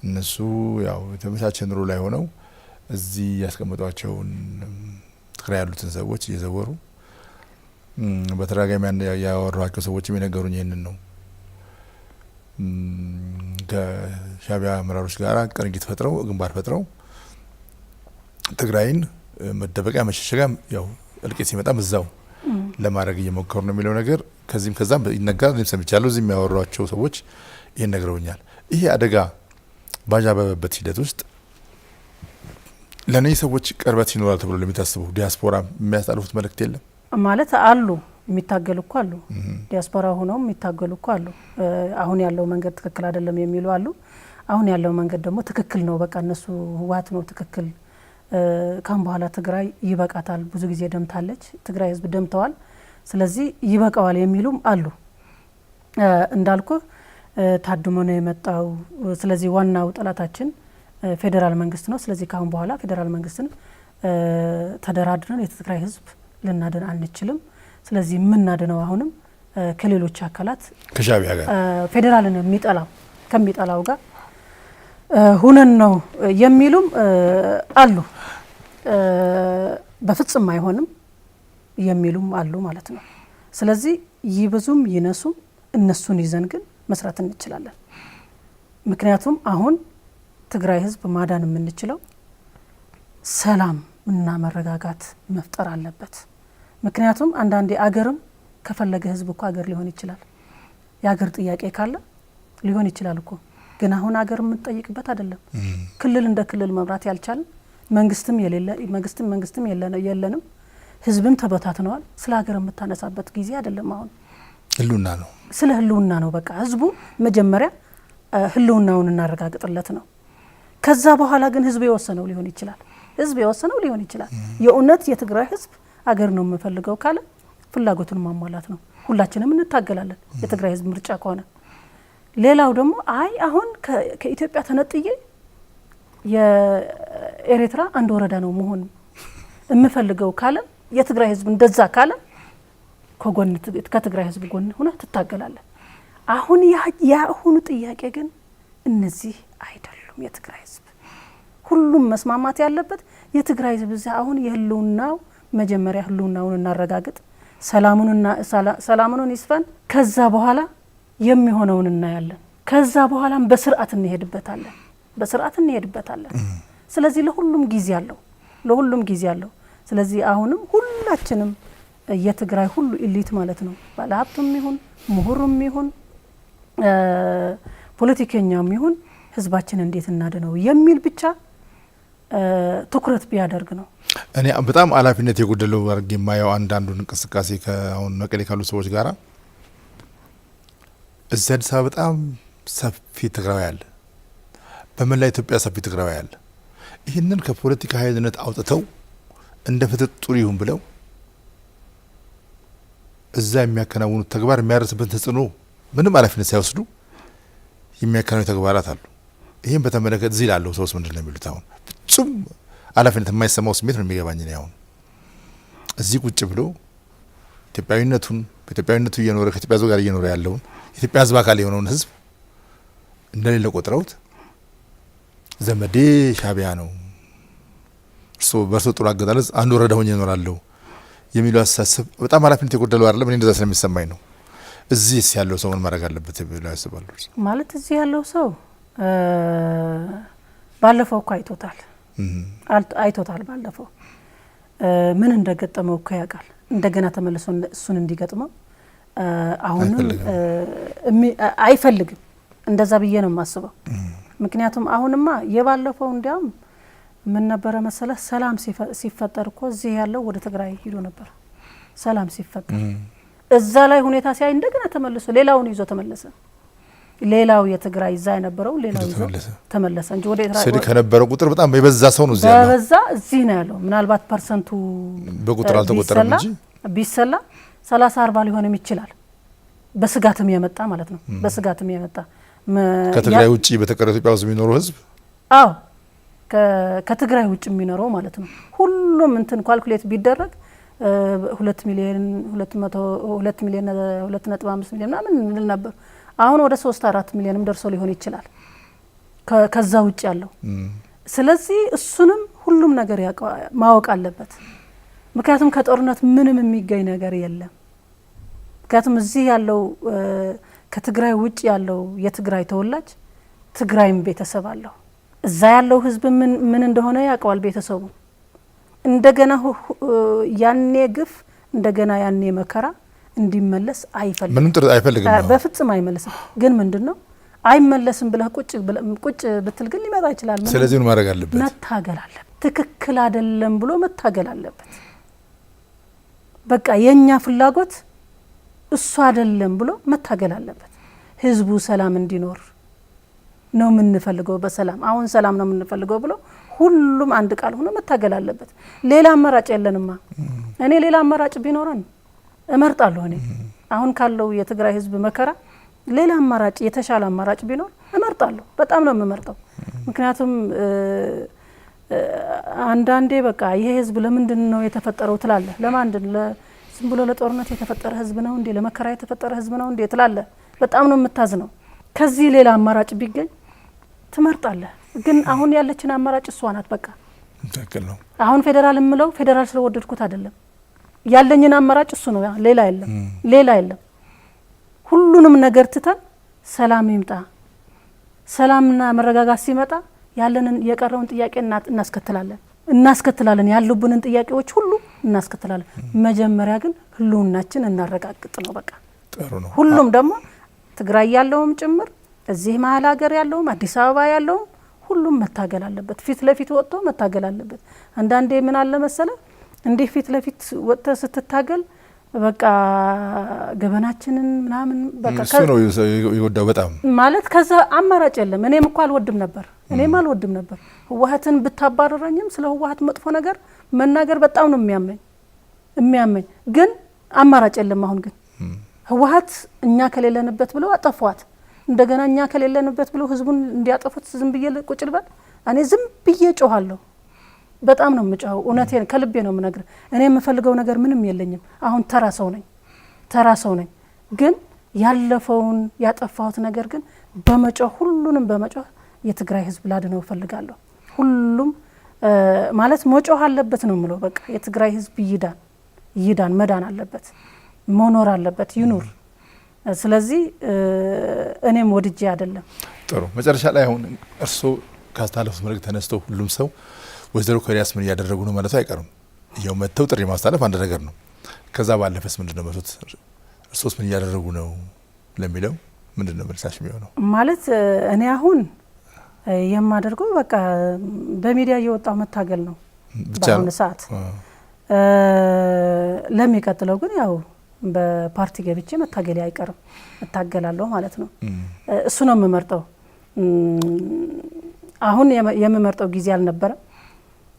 እነሱ ያው የተመቻቸ ኑሮ ላይ ሆነው እዚህ ያስቀመጧቸውን ትግራይ ያሉትን ሰዎች እየዘወሩ በተደጋጋሚ ያወሯቸው ሰዎችም የነገሩኝ ይህንን ነው። ሻቢያ አመራሮች ጋር ቅንጅት ፈጥረው ግንባር ፈጥረው ትግራይን መደበቂያ መሸሸጊያ ያው እልቂት ሲመጣም እዛው ለማድረግ እየሞከሩ ነው የሚለው ነገር ከዚህም ከዛም ይነገራል። እኔም ሰምቻለሁ። እዚህ የሚያወሯቸው ሰዎች ይሄን ነግረውኛል። ይሄ አደጋ ባጃበበበት ሂደት ውስጥ ለነዚህ ሰዎች ቅርበት ይኖራል ተብሎ ለሚታስበው ዲያስፖራ የሚያስተላልፉት መልእክት የለም ማለት አሉ። የሚታገሉ እኮ አሉ። ዲያስፖራ ሆነው የሚታገሉ እኮ አሉ። አሁን ያለው መንገድ ትክክል አይደለም የሚሉ አሉ። አሁን ያለው መንገድ ደግሞ ትክክል ነው፣ በቃ እነሱ ህወሓት ነው ትክክል፣ ካሁን በኋላ ትግራይ ይበቃታል፣ ብዙ ጊዜ ደምታለች፣ ትግራይ ህዝብ ደምተዋል፣ ስለዚህ ይበቃዋል የሚሉም አሉ። እንዳልኩ ታድሞ ነው የመጣው። ስለዚህ ዋናው ጠላታችን ፌዴራል መንግስት ነው። ስለዚህ ካሁን በኋላ ፌዴራል መንግስትን ተደራድረን የትግራይ ህዝብ ልናድን አንችልም። ስለዚህ የምናድነው አሁንም ከሌሎች አካላት ከሻቢያ ጋር ፌዴራልን ከሚጠላው ጋር ሁነን ነው የሚሉም አሉ። በፍጹም አይሆንም የሚሉም አሉ ማለት ነው። ስለዚህ ይብዙም ይነሱም እነሱን ይዘን ግን መስራት እንችላለን። ምክንያቱም አሁን ትግራይ ህዝብ ማዳን የምንችለው ሰላም እና መረጋጋት መፍጠር አለበት። ምክንያቱም አንዳንዴ አገርም ከፈለገ ህዝብ እኮ አገር ሊሆን ይችላል። የአገር ጥያቄ ካለ ሊሆን ይችላል እኮ። ግን አሁን አገር የምንጠይቅበት አይደለም። ክልል እንደ ክልል መምራት ያልቻልን መንግስትም የለንም፣ ህዝብም ተበታትነዋል። ስለ ሀገር የምታነሳበት ጊዜ አይደለም። አሁን ህልውና ነው፣ ስለ ህልውና ነው። በቃ ህዝቡ መጀመሪያ ህልውናውን እናረጋግጥለት ነው። ከዛ በኋላ ግን ህዝብ የወሰነው ሊሆን ይችላል። የእውነት የትግራይ ህዝብ አገር ነው የምፈልገው ካለ ፍላጎቱን ማሟላት ነው። ሁላችንም እንታገላለን የትግራይ ህዝብ ምርጫ ከሆነ። ሌላው ደግሞ አይ አሁን ከኢትዮጵያ ተነጥዬ የኤርትራ አንድ ወረዳ ነው መሆን የምፈልገው ካለ የትግራይ ህዝብ እንደዛ ካለ ከትግራይ ህዝብ ጎን ሆነ ትታገላለን። አሁን ያሁኑ ጥያቄ ግን እነዚህ አይደሉም። የትግራይ ህዝብ ሁሉም መስማማት ያለበት የትግራይ ህዝብ አሁን የህልውናው መጀመሪያ ህልውናውን እናረጋግጥ፣ ሰላሙን ይስፈን። ከዛ በኋላ የሚሆነውን እናያለን። ከዛ በኋላም በስርዓት እንሄድበታለን። ስለዚህ ለሁሉም ጊዜ አለው። ስለዚህ አሁንም ሁላችንም የትግራይ ሁሉ ኢሊት ማለት ነው፣ ባለሀብቱም ይሁን ምሁሩም ይሁን ፖለቲከኛም ይሁን ህዝባችን እንዴት እናድነው የሚል ብቻ ትኩረት ቢያደርግ ነው። እኔ በጣም ኃላፊነት የጎደለው አድርጌ የማየው አንዳንዱን እንቅስቃሴ ከአሁን መቀሌ ካሉ ሰዎች ጋራ እዚህ አዲስ አበባ በጣም ሰፊ ትግራዋይ አለ፣ በመላ ኢትዮጵያ ሰፊ ትግራዋይ አለ። ይህንን ከፖለቲካ ኃይልነት አውጥተው እንደ ፍትጡር ይሁን ብለው እዛ የሚያከናውኑት ተግባር የሚያደርስበት ተጽዕኖ ምንም ኃላፊነት ሳይወስዱ የሚያከናውኑ ተግባራት አሉ። ይህም በተመለከተ እዚህ ላለው ሰውስ ምንድን ነው የሚሉት? አሁን ፍጹም ኃላፊነት የማይሰማው ስሜት ነው የሚገባኝ ነው። አሁን እዚህ ቁጭ ብሎ በኢትዮጵያዊነቱ እየኖረ ከኢትዮጵያ ሕዝብ ጋር እየኖረ ያለውን የኢትዮጵያ ሕዝብ አካል የሆነውን ሕዝብ እንደሌለ ቆጥረውት ዘመዴ ሻቢያ ነው፣ በእርሶ ጥሩ አገላለጽ አንድ ወረዳ ሆኜ እኖራለሁ የሚለው አስተሳሰብ በጣም ኃላፊነት የጎደለው አይደለም? እኔ እንደዛ ስለሚሰማኝ ነው። እዚህስ ያለው ሰው ምን ማድረግ አለበት ብለው ያስባሉ? ማለት እዚህ ያለው ሰው ባለፈው እኮ አይቶታል። ባለፈው ምን እንደገጠመው እኮ ያውቃል። እንደገና ተመልሶ እሱን እንዲገጥመው አሁንም አይፈልግም። እንደዛ ብዬ ነው የማስበው። ምክንያቱም አሁንማ የባለፈው እንዲያውም ምን ነበረ መሰለ፣ ሰላም ሲፈጠር እኮ እዚህ ያለው ወደ ትግራይ ሂዶ ነበር። ሰላም ሲፈጠር እዛ ላይ ሁኔታ ሲያይ እንደገና ተመልሶ ሌላውን ይዞ ተመለሰ። ሌላው የትግራይ እዛ የነበረው ሌላው ይዞ ተመለሰ እንጂ ወደ ትግራይ ከነበረው ቁጥር በጣም የበዛ ሰው ነው እዚህ ነው ያለው። ምናልባት ፐርሰንቱ በቁጥር አልተቆጠረም እንጂ ቢሰላ 30-40 ሊሆንም ይችላል። በስጋትም የመጣ ማለት ነው። በስጋትም የመጣ ከትግራይ ውጪ በተቀረ ኢትዮጵያ ውስጥ የሚኖረው ህዝብ ከትግራይ ውጭ የሚኖረው ማለት ነው። ሁሉም እንትን ኳልኩሌት ቢደረግ 2 ሚሊዮን 2.5 ሚሊዮን ምናምን እንል ነበር። አሁን ወደ 3-4 ሚሊዮንም ደርሶ ሊሆን ይችላል ከዛ ውጭ ያለው። ስለዚህ እሱንም ሁሉም ነገር ማወቅ አለበት። ምክንያቱም ከጦርነት ምንም የሚገኝ ነገር የለም። ምክንያቱም እዚህ ያለው ከትግራይ ውጭ ያለው የትግራይ ተወላጅ ትግራይም ቤተሰብ አለው። እዛ ያለው ህዝብ ምን እንደሆነ ያውቀዋል ቤተሰቡ። እንደገና ያኔ ግፍ እንደገና ያኔ መከራ እንዲመለስ አይፈልግም። ምንም ጥርጥ አይፈልግም። በፍጹም አይመለስም። ግን ምንድነው አይመለስም ብለህ ቁጭ ብትል ግን ሊመጣ ይችላል። ስለዚህ ምን ማድረግ አለበት? መታገል አለበት። ትክክል አይደለም ብሎ መታገል አለበት። በቃ የኛ ፍላጎት እሱ አይደለም ብሎ መታገል አለበት። ህዝቡ ሰላም እንዲኖር ነው የምንፈልገው፣ በሰላም አሁን ሰላም ነው የምንፈልገው ብሎ ሁሉም አንድ ቃል ሆኖ መታገል አለበት። ሌላ አማራጭ የለንማ። እኔ ሌላ አማራጭ ቢኖረን እመርጣለሁ። እኔ አሁን ካለው የትግራይ ህዝብ መከራ ሌላ አማራጭ የተሻለ አማራጭ ቢኖር እመርጣለሁ። በጣም ነው የምመርጠው። ምክንያቱም አንዳንዴ በቃ ይሄ ህዝብ ለምንድን ነው የተፈጠረው ትላለህ። ለማንድን ዝም ብሎ ለጦርነት የተፈጠረ ህዝብ ነው እንዴ? ለመከራ የተፈጠረ ህዝብ ነው እንዴ ትላለህ። በጣም ነው የምታዝነው። ከዚህ ሌላ አማራጭ ቢገኝ ትመርጣለህ። ግን አሁን ያለችን አማራጭ እሷ ናት። በቃ ትክክል ነው። አሁን ፌደራል የምለው ፌደራል ስለወደድኩት አይደለም። ያለኝን አማራጭ እሱ ነው። ሌላ የለም፣ ሌላ የለም። ሁሉንም ነገር ትተን ሰላም ይምጣ። ሰላምና መረጋጋት ሲመጣ ያለንን የቀረውን ጥያቄ እናስከትላለን። ያሉብንን ጥያቄዎች ሁሉ እናስከትላለን። መጀመሪያ ግን ህልውናችን እናረጋግጥ ነው። በቃ ጥሩ ነው። ሁሉም ደግሞ ትግራይ ያለውም ጭምር እዚህ መሀል ሀገር ያለውም አዲስ አበባ ያለውም ሁሉም መታገል አለበት። ፊት ለፊት ወጥቶ መታገል አለበት። አንዳንዴ ምን አለ መሰለ እንዲህ ፊት ለፊት ወጥተ ስትታገል በቃ ገበናችንን ምናምን በቃ እሱ ነው ይወዳው በጣም ማለት ከዛ አማራጭ የለም። እኔም እኮ አልወድም ነበር። ህወሓትን ብታባረረኝም ስለ ህወሓት መጥፎ ነገር መናገር በጣም ነው የሚያመኝ። ግን አማራጭ የለም። አሁን ግን ህወሓት እኛ ከሌለንበት ብለው አጠፏት። እንደገና እኛ ከሌለንበት ብለው ህዝቡን እንዲያጠፉት ዝም ብዬ ቁጭ ልበል? እኔ ዝም ብዬ ጮሃለሁ። በጣም ነው የምጮኸው። እውነቴን ከልቤ ነው የምነግርህ። እኔ የምፈልገው ነገር ምንም የለኝም። አሁን ተራ ሰው ነኝ። ግን ያለፈውን ያጠፋሁት ነገር ግን ሁሉንም በመጮህ የትግራይ ህዝብ ላድነው እፈልጋለሁ። ሁሉም ማለት መጮህ አለበት ነው የምለው። በቃ የትግራይ ህዝብ ይዳን መዳን አለበት፣ መኖር አለበት፣ ይኑር። ስለዚህ እኔም ወድጄ አይደለም። ጥሩ መጨረሻ ላይ አሁን እርስዎ ካስተላለፉት መልእክት ተነስተው ሁሉም ሰው ወይዘሮ ኬሪያስ ምን እያደረጉ ነው ማለቱ አይቀርም። ይኸው መጥተው ጥሪ ማስተላለፍ አንድ ነገር ነው። ከዛ ባለፈስ ምንድነው መጡት እርሶስ ምን እያደረጉ ነው ለሚለው ምንድነው መልሳሽ የሚሆነው? ማለት እኔ አሁን የማደርገው በቃ በሚዲያ እየወጣው መታገል ነው በአሁኑ ሰዓት። ለሚቀጥለው ግን ያው በፓርቲ ገብቼ መታገል አይቀርም፣ እታገላለሁ ማለት ነው። እሱ ነው የምመርጠው። አሁን የምመርጠው ጊዜ አልነበረም።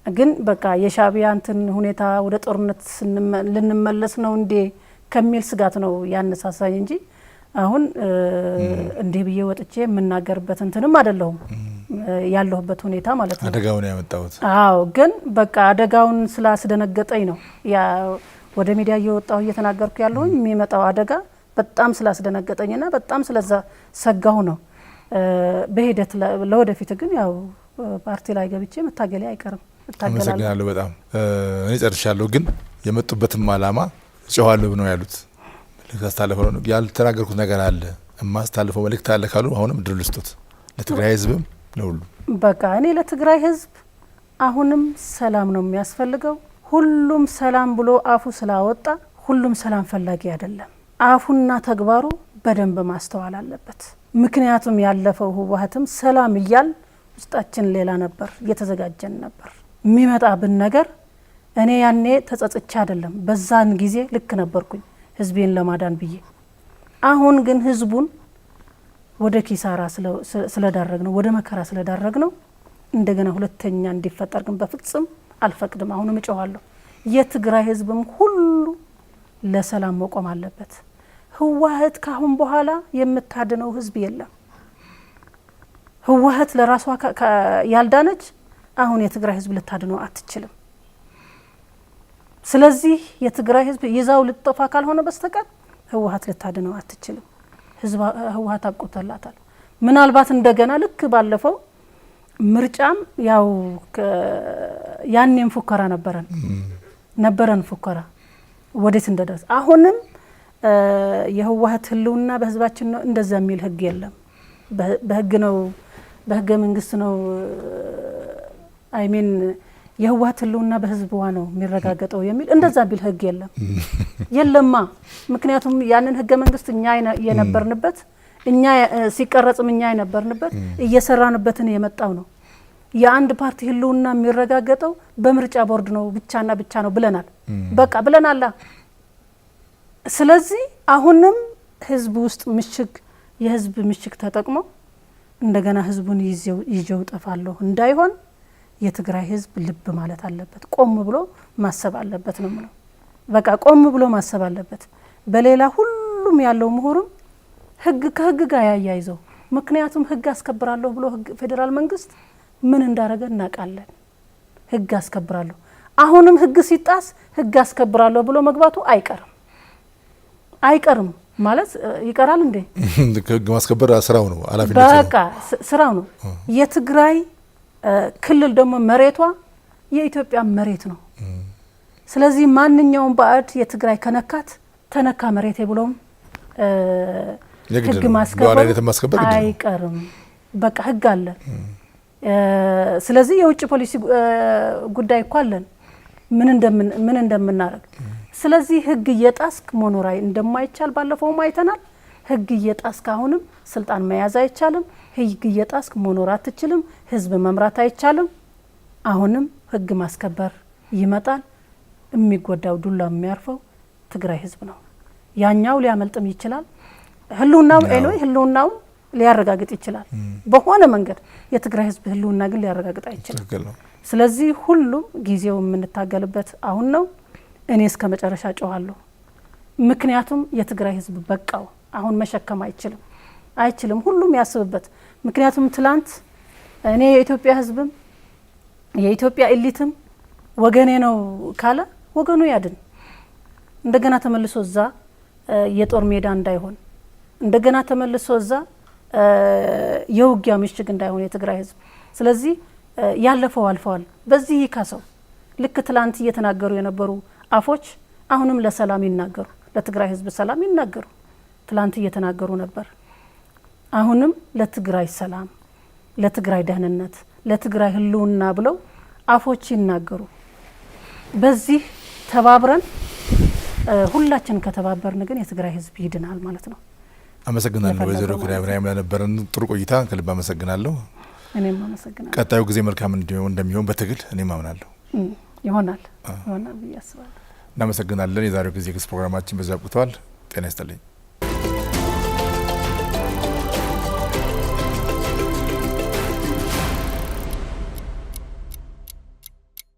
ግን በቃ የሻዕቢያ እንትን ሁኔታ ወደ ጦርነት ልንመለስ ነው እንዴ ከሚል ስጋት ነው ያነሳሳኝ እንጂ አሁን እንዴ ብዬ ወጥቼ የምናገርበት እንትንም አይደለሁም ያለሁበት ሁኔታ ማለት ነው። አደጋውን ያመጣሁት አዎ፣ ግን በቃ አደጋውን ስላስደነገጠኝ ነው ያ ወደ ሚዲያ እየወጣሁ እየተናገርኩ ያለሁኝ። የሚመጣው አደጋ በጣም ስላስደነገጠኝና በጣም ስለዛ ሰጋሁ ነው። በሂደት ለወደፊት ግን ያው ፓርቲ ላይ ገብቼ መታገሌ አይቀርም። አመሰግናለሁ በጣም እኔ ጨርሻለሁ። ግን የመጡበትም አላማ ጨዋለሁ ነው ያሉት። ለታስተላልፈው ነው ያልተናገርኩት ነገር አለ እማስተላልፈው መልእክት አለ ካሉ አሁንም ድል ልስጡት ለትግራይ ህዝብም ለሁሉ። በቃ እኔ ለትግራይ ህዝብ አሁንም ሰላም ነው የሚያስፈልገው። ሁሉም ሰላም ብሎ አፉ ስላወጣ ሁሉም ሰላም ፈላጊ አይደለም። አፉና ተግባሩ በደንብ ማስተዋል አለበት። ምክንያቱም ያለፈው ህወሓትም ሰላም እያል ውስጣችን ሌላ ነበር፣ እየተዘጋጀን ነበር የሚመጣብን ነገር። እኔ ያኔ ተጸጽቼ አይደለም፣ በዛን ጊዜ ልክ ነበርኩኝ ህዝቤን ለማዳን ብዬ። አሁን ግን ህዝቡን ወደ ኪሳራ ስለዳረግ ነው፣ ወደ መከራ ስለዳረግ ነው። እንደገና ሁለተኛ እንዲፈጠር ግን በፍጹም አልፈቅድም። አሁንም እጮሃለሁ። የትግራይ ህዝብም ሁሉ ለሰላም መቆም አለበት። ህወሓት ካሁን በኋላ የምታድነው ህዝብ የለም። ህወሓት ለራሷ ያልዳነች አሁን የትግራይ ህዝብ ልታድነው አትችልም። ስለዚህ የትግራይ ህዝብ ይዛው ልትጠፋ ካልሆነ በስተቀር ህወሓት ልታድነው አትችልም። ህወሓት አቆተላታል። ምናልባት እንደገና ልክ ባለፈው ምርጫም ያው ያኔም ፉከራ ነበረን ፉከራ ወዴት እንደደረሰ አሁንም የህወሓት ህልውና በህዝባችን ነው እንደዛ የሚል ህግ የለም። በህግ ነው በህገ መንግስት ነው አይሚን የህወሓት ህልውና በህዝብዋ ነው የሚረጋገጠው የሚል እንደዛ ቢል ህግ የለማ ምክንያቱም ያንን ህገ መንግስት እኛ የነበርንበት እኛ ሲቀረጽም እኛ የነበርንበት እየሰራንበትን የመጣው ነው የአንድ ፓርቲ ህልውና የሚረጋገጠው በምርጫ ቦርድ ነው ብቻና ብቻ ነው ብለናል በቃ ብለናል ስለዚህ አሁንም ህዝብ ውስጥ ምሽግ የህዝብ ምሽግ ተጠቅሞ እንደገና ህዝቡን ይዘው ጠፋለሁ እንዳይሆን የትግራይ ህዝብ ልብ ማለት አለበት ቆም ብሎ ማሰብ አለበት ነው ማለት በቃ ቆም ብሎ ማሰብ አለበት በሌላ ሁሉም ያለው ምሁርም ህግ ከህግ ጋር ያያይዘው ምክንያቱም ህግ አስከብራለሁ ብሎ ህግ ፌደራል መንግስት ምን እንዳረገ እናቃለን ህግ አስከብራለሁ አሁንም ህግ ሲጣስ ህግ አስከብራለሁ ብሎ መግባቱ አይቀርም ማለት ይቀራል እንዴ ህግ ማስከበር ስራው ነው አላፊነት በቃ ስራው ነው የትግራይ ክልል ደግሞ መሬቷ የኢትዮጵያ መሬት ነው ስለዚህ ማንኛውም ባዕድ የትግራይ ከነካት ተነካ መሬት ብሎም ህግ ማስከበር አይቀርም በቃ ህግ አለ ስለዚህ የውጭ ፖሊሲ ጉዳይ እኮ አለን ምን እንደምናረግ ስለዚህ ህግ እየጣስክ ሞኖራይ እንደማይቻል ባለፈው አይተናል ህግ እየጣስክ አሁንም ስልጣን መያዝ አይቻልም ህግ እየጣስክ መኖር አትችልም ህዝብ መምራት አይቻልም አሁንም ህግ ማስከበር ይመጣል የሚጎዳው ዱላ የሚያርፈው ትግራይ ህዝብ ነው ያኛው ሊያመልጥም ይችላል ህልውናው ሊያረጋግጥ ይችላል በሆነ መንገድ የትግራይ ህዝብ ህልውና ግን ሊያረጋግጥ አይችልም ስለዚህ ሁሉም ጊዜው የምንታገልበት አሁን ነው እኔ እስከ መጨረሻ ጮሃለሁ ምክንያቱም የትግራይ ህዝብ በቃው አሁን መሸከም አይችልም ሁሉም ያስብበት ምክንያቱም ትላንት እኔ የኢትዮጵያ ህዝብም የኢትዮጵያ ኤሊትም ወገኔ ነው ካለ ወገኑ ያድን እንደገና ተመልሶ እዛ የጦር ሜዳ እንዳይሆን እንደገና ተመልሶ እዛ የውጊያ ምሽግ እንዳይሆን የትግራይ ህዝብ ስለዚህ ያለፈው አልፈዋል በዚህ ይካሰው ልክ ትላንት እየተናገሩ የነበሩ አፎች አሁንም ለሰላም ይናገሩ ለትግራይ ህዝብ ሰላም ይናገሩ ትላንት እየተናገሩ ነበር አሁንም ለትግራይ ሰላም ለትግራይ ደህንነት ለትግራይ ህልውና ብለው አፎች ይናገሩ በዚህ ተባብረን ሁላችን ከተባበርን ግን የትግራይ ህዝብ ይድናል ማለት ነው አመሰግናለሁ ወይዘሮ ኬሪያ ኢብራሂም ለነበረን ጥሩ ቆይታ ከልብ አመሰግናለሁ እኔም አመሰግናለሁ ቀጣዩ ጊዜ መልካም እንደሚሆን በትግል እኔም አምናለሁ ይሆናል ብዬ አስባለሁ እናመሰግናለን የዛሬው ጊዜ ፕሮግራማችን በዛ አብቅቷል ጤና ይስጥልኝ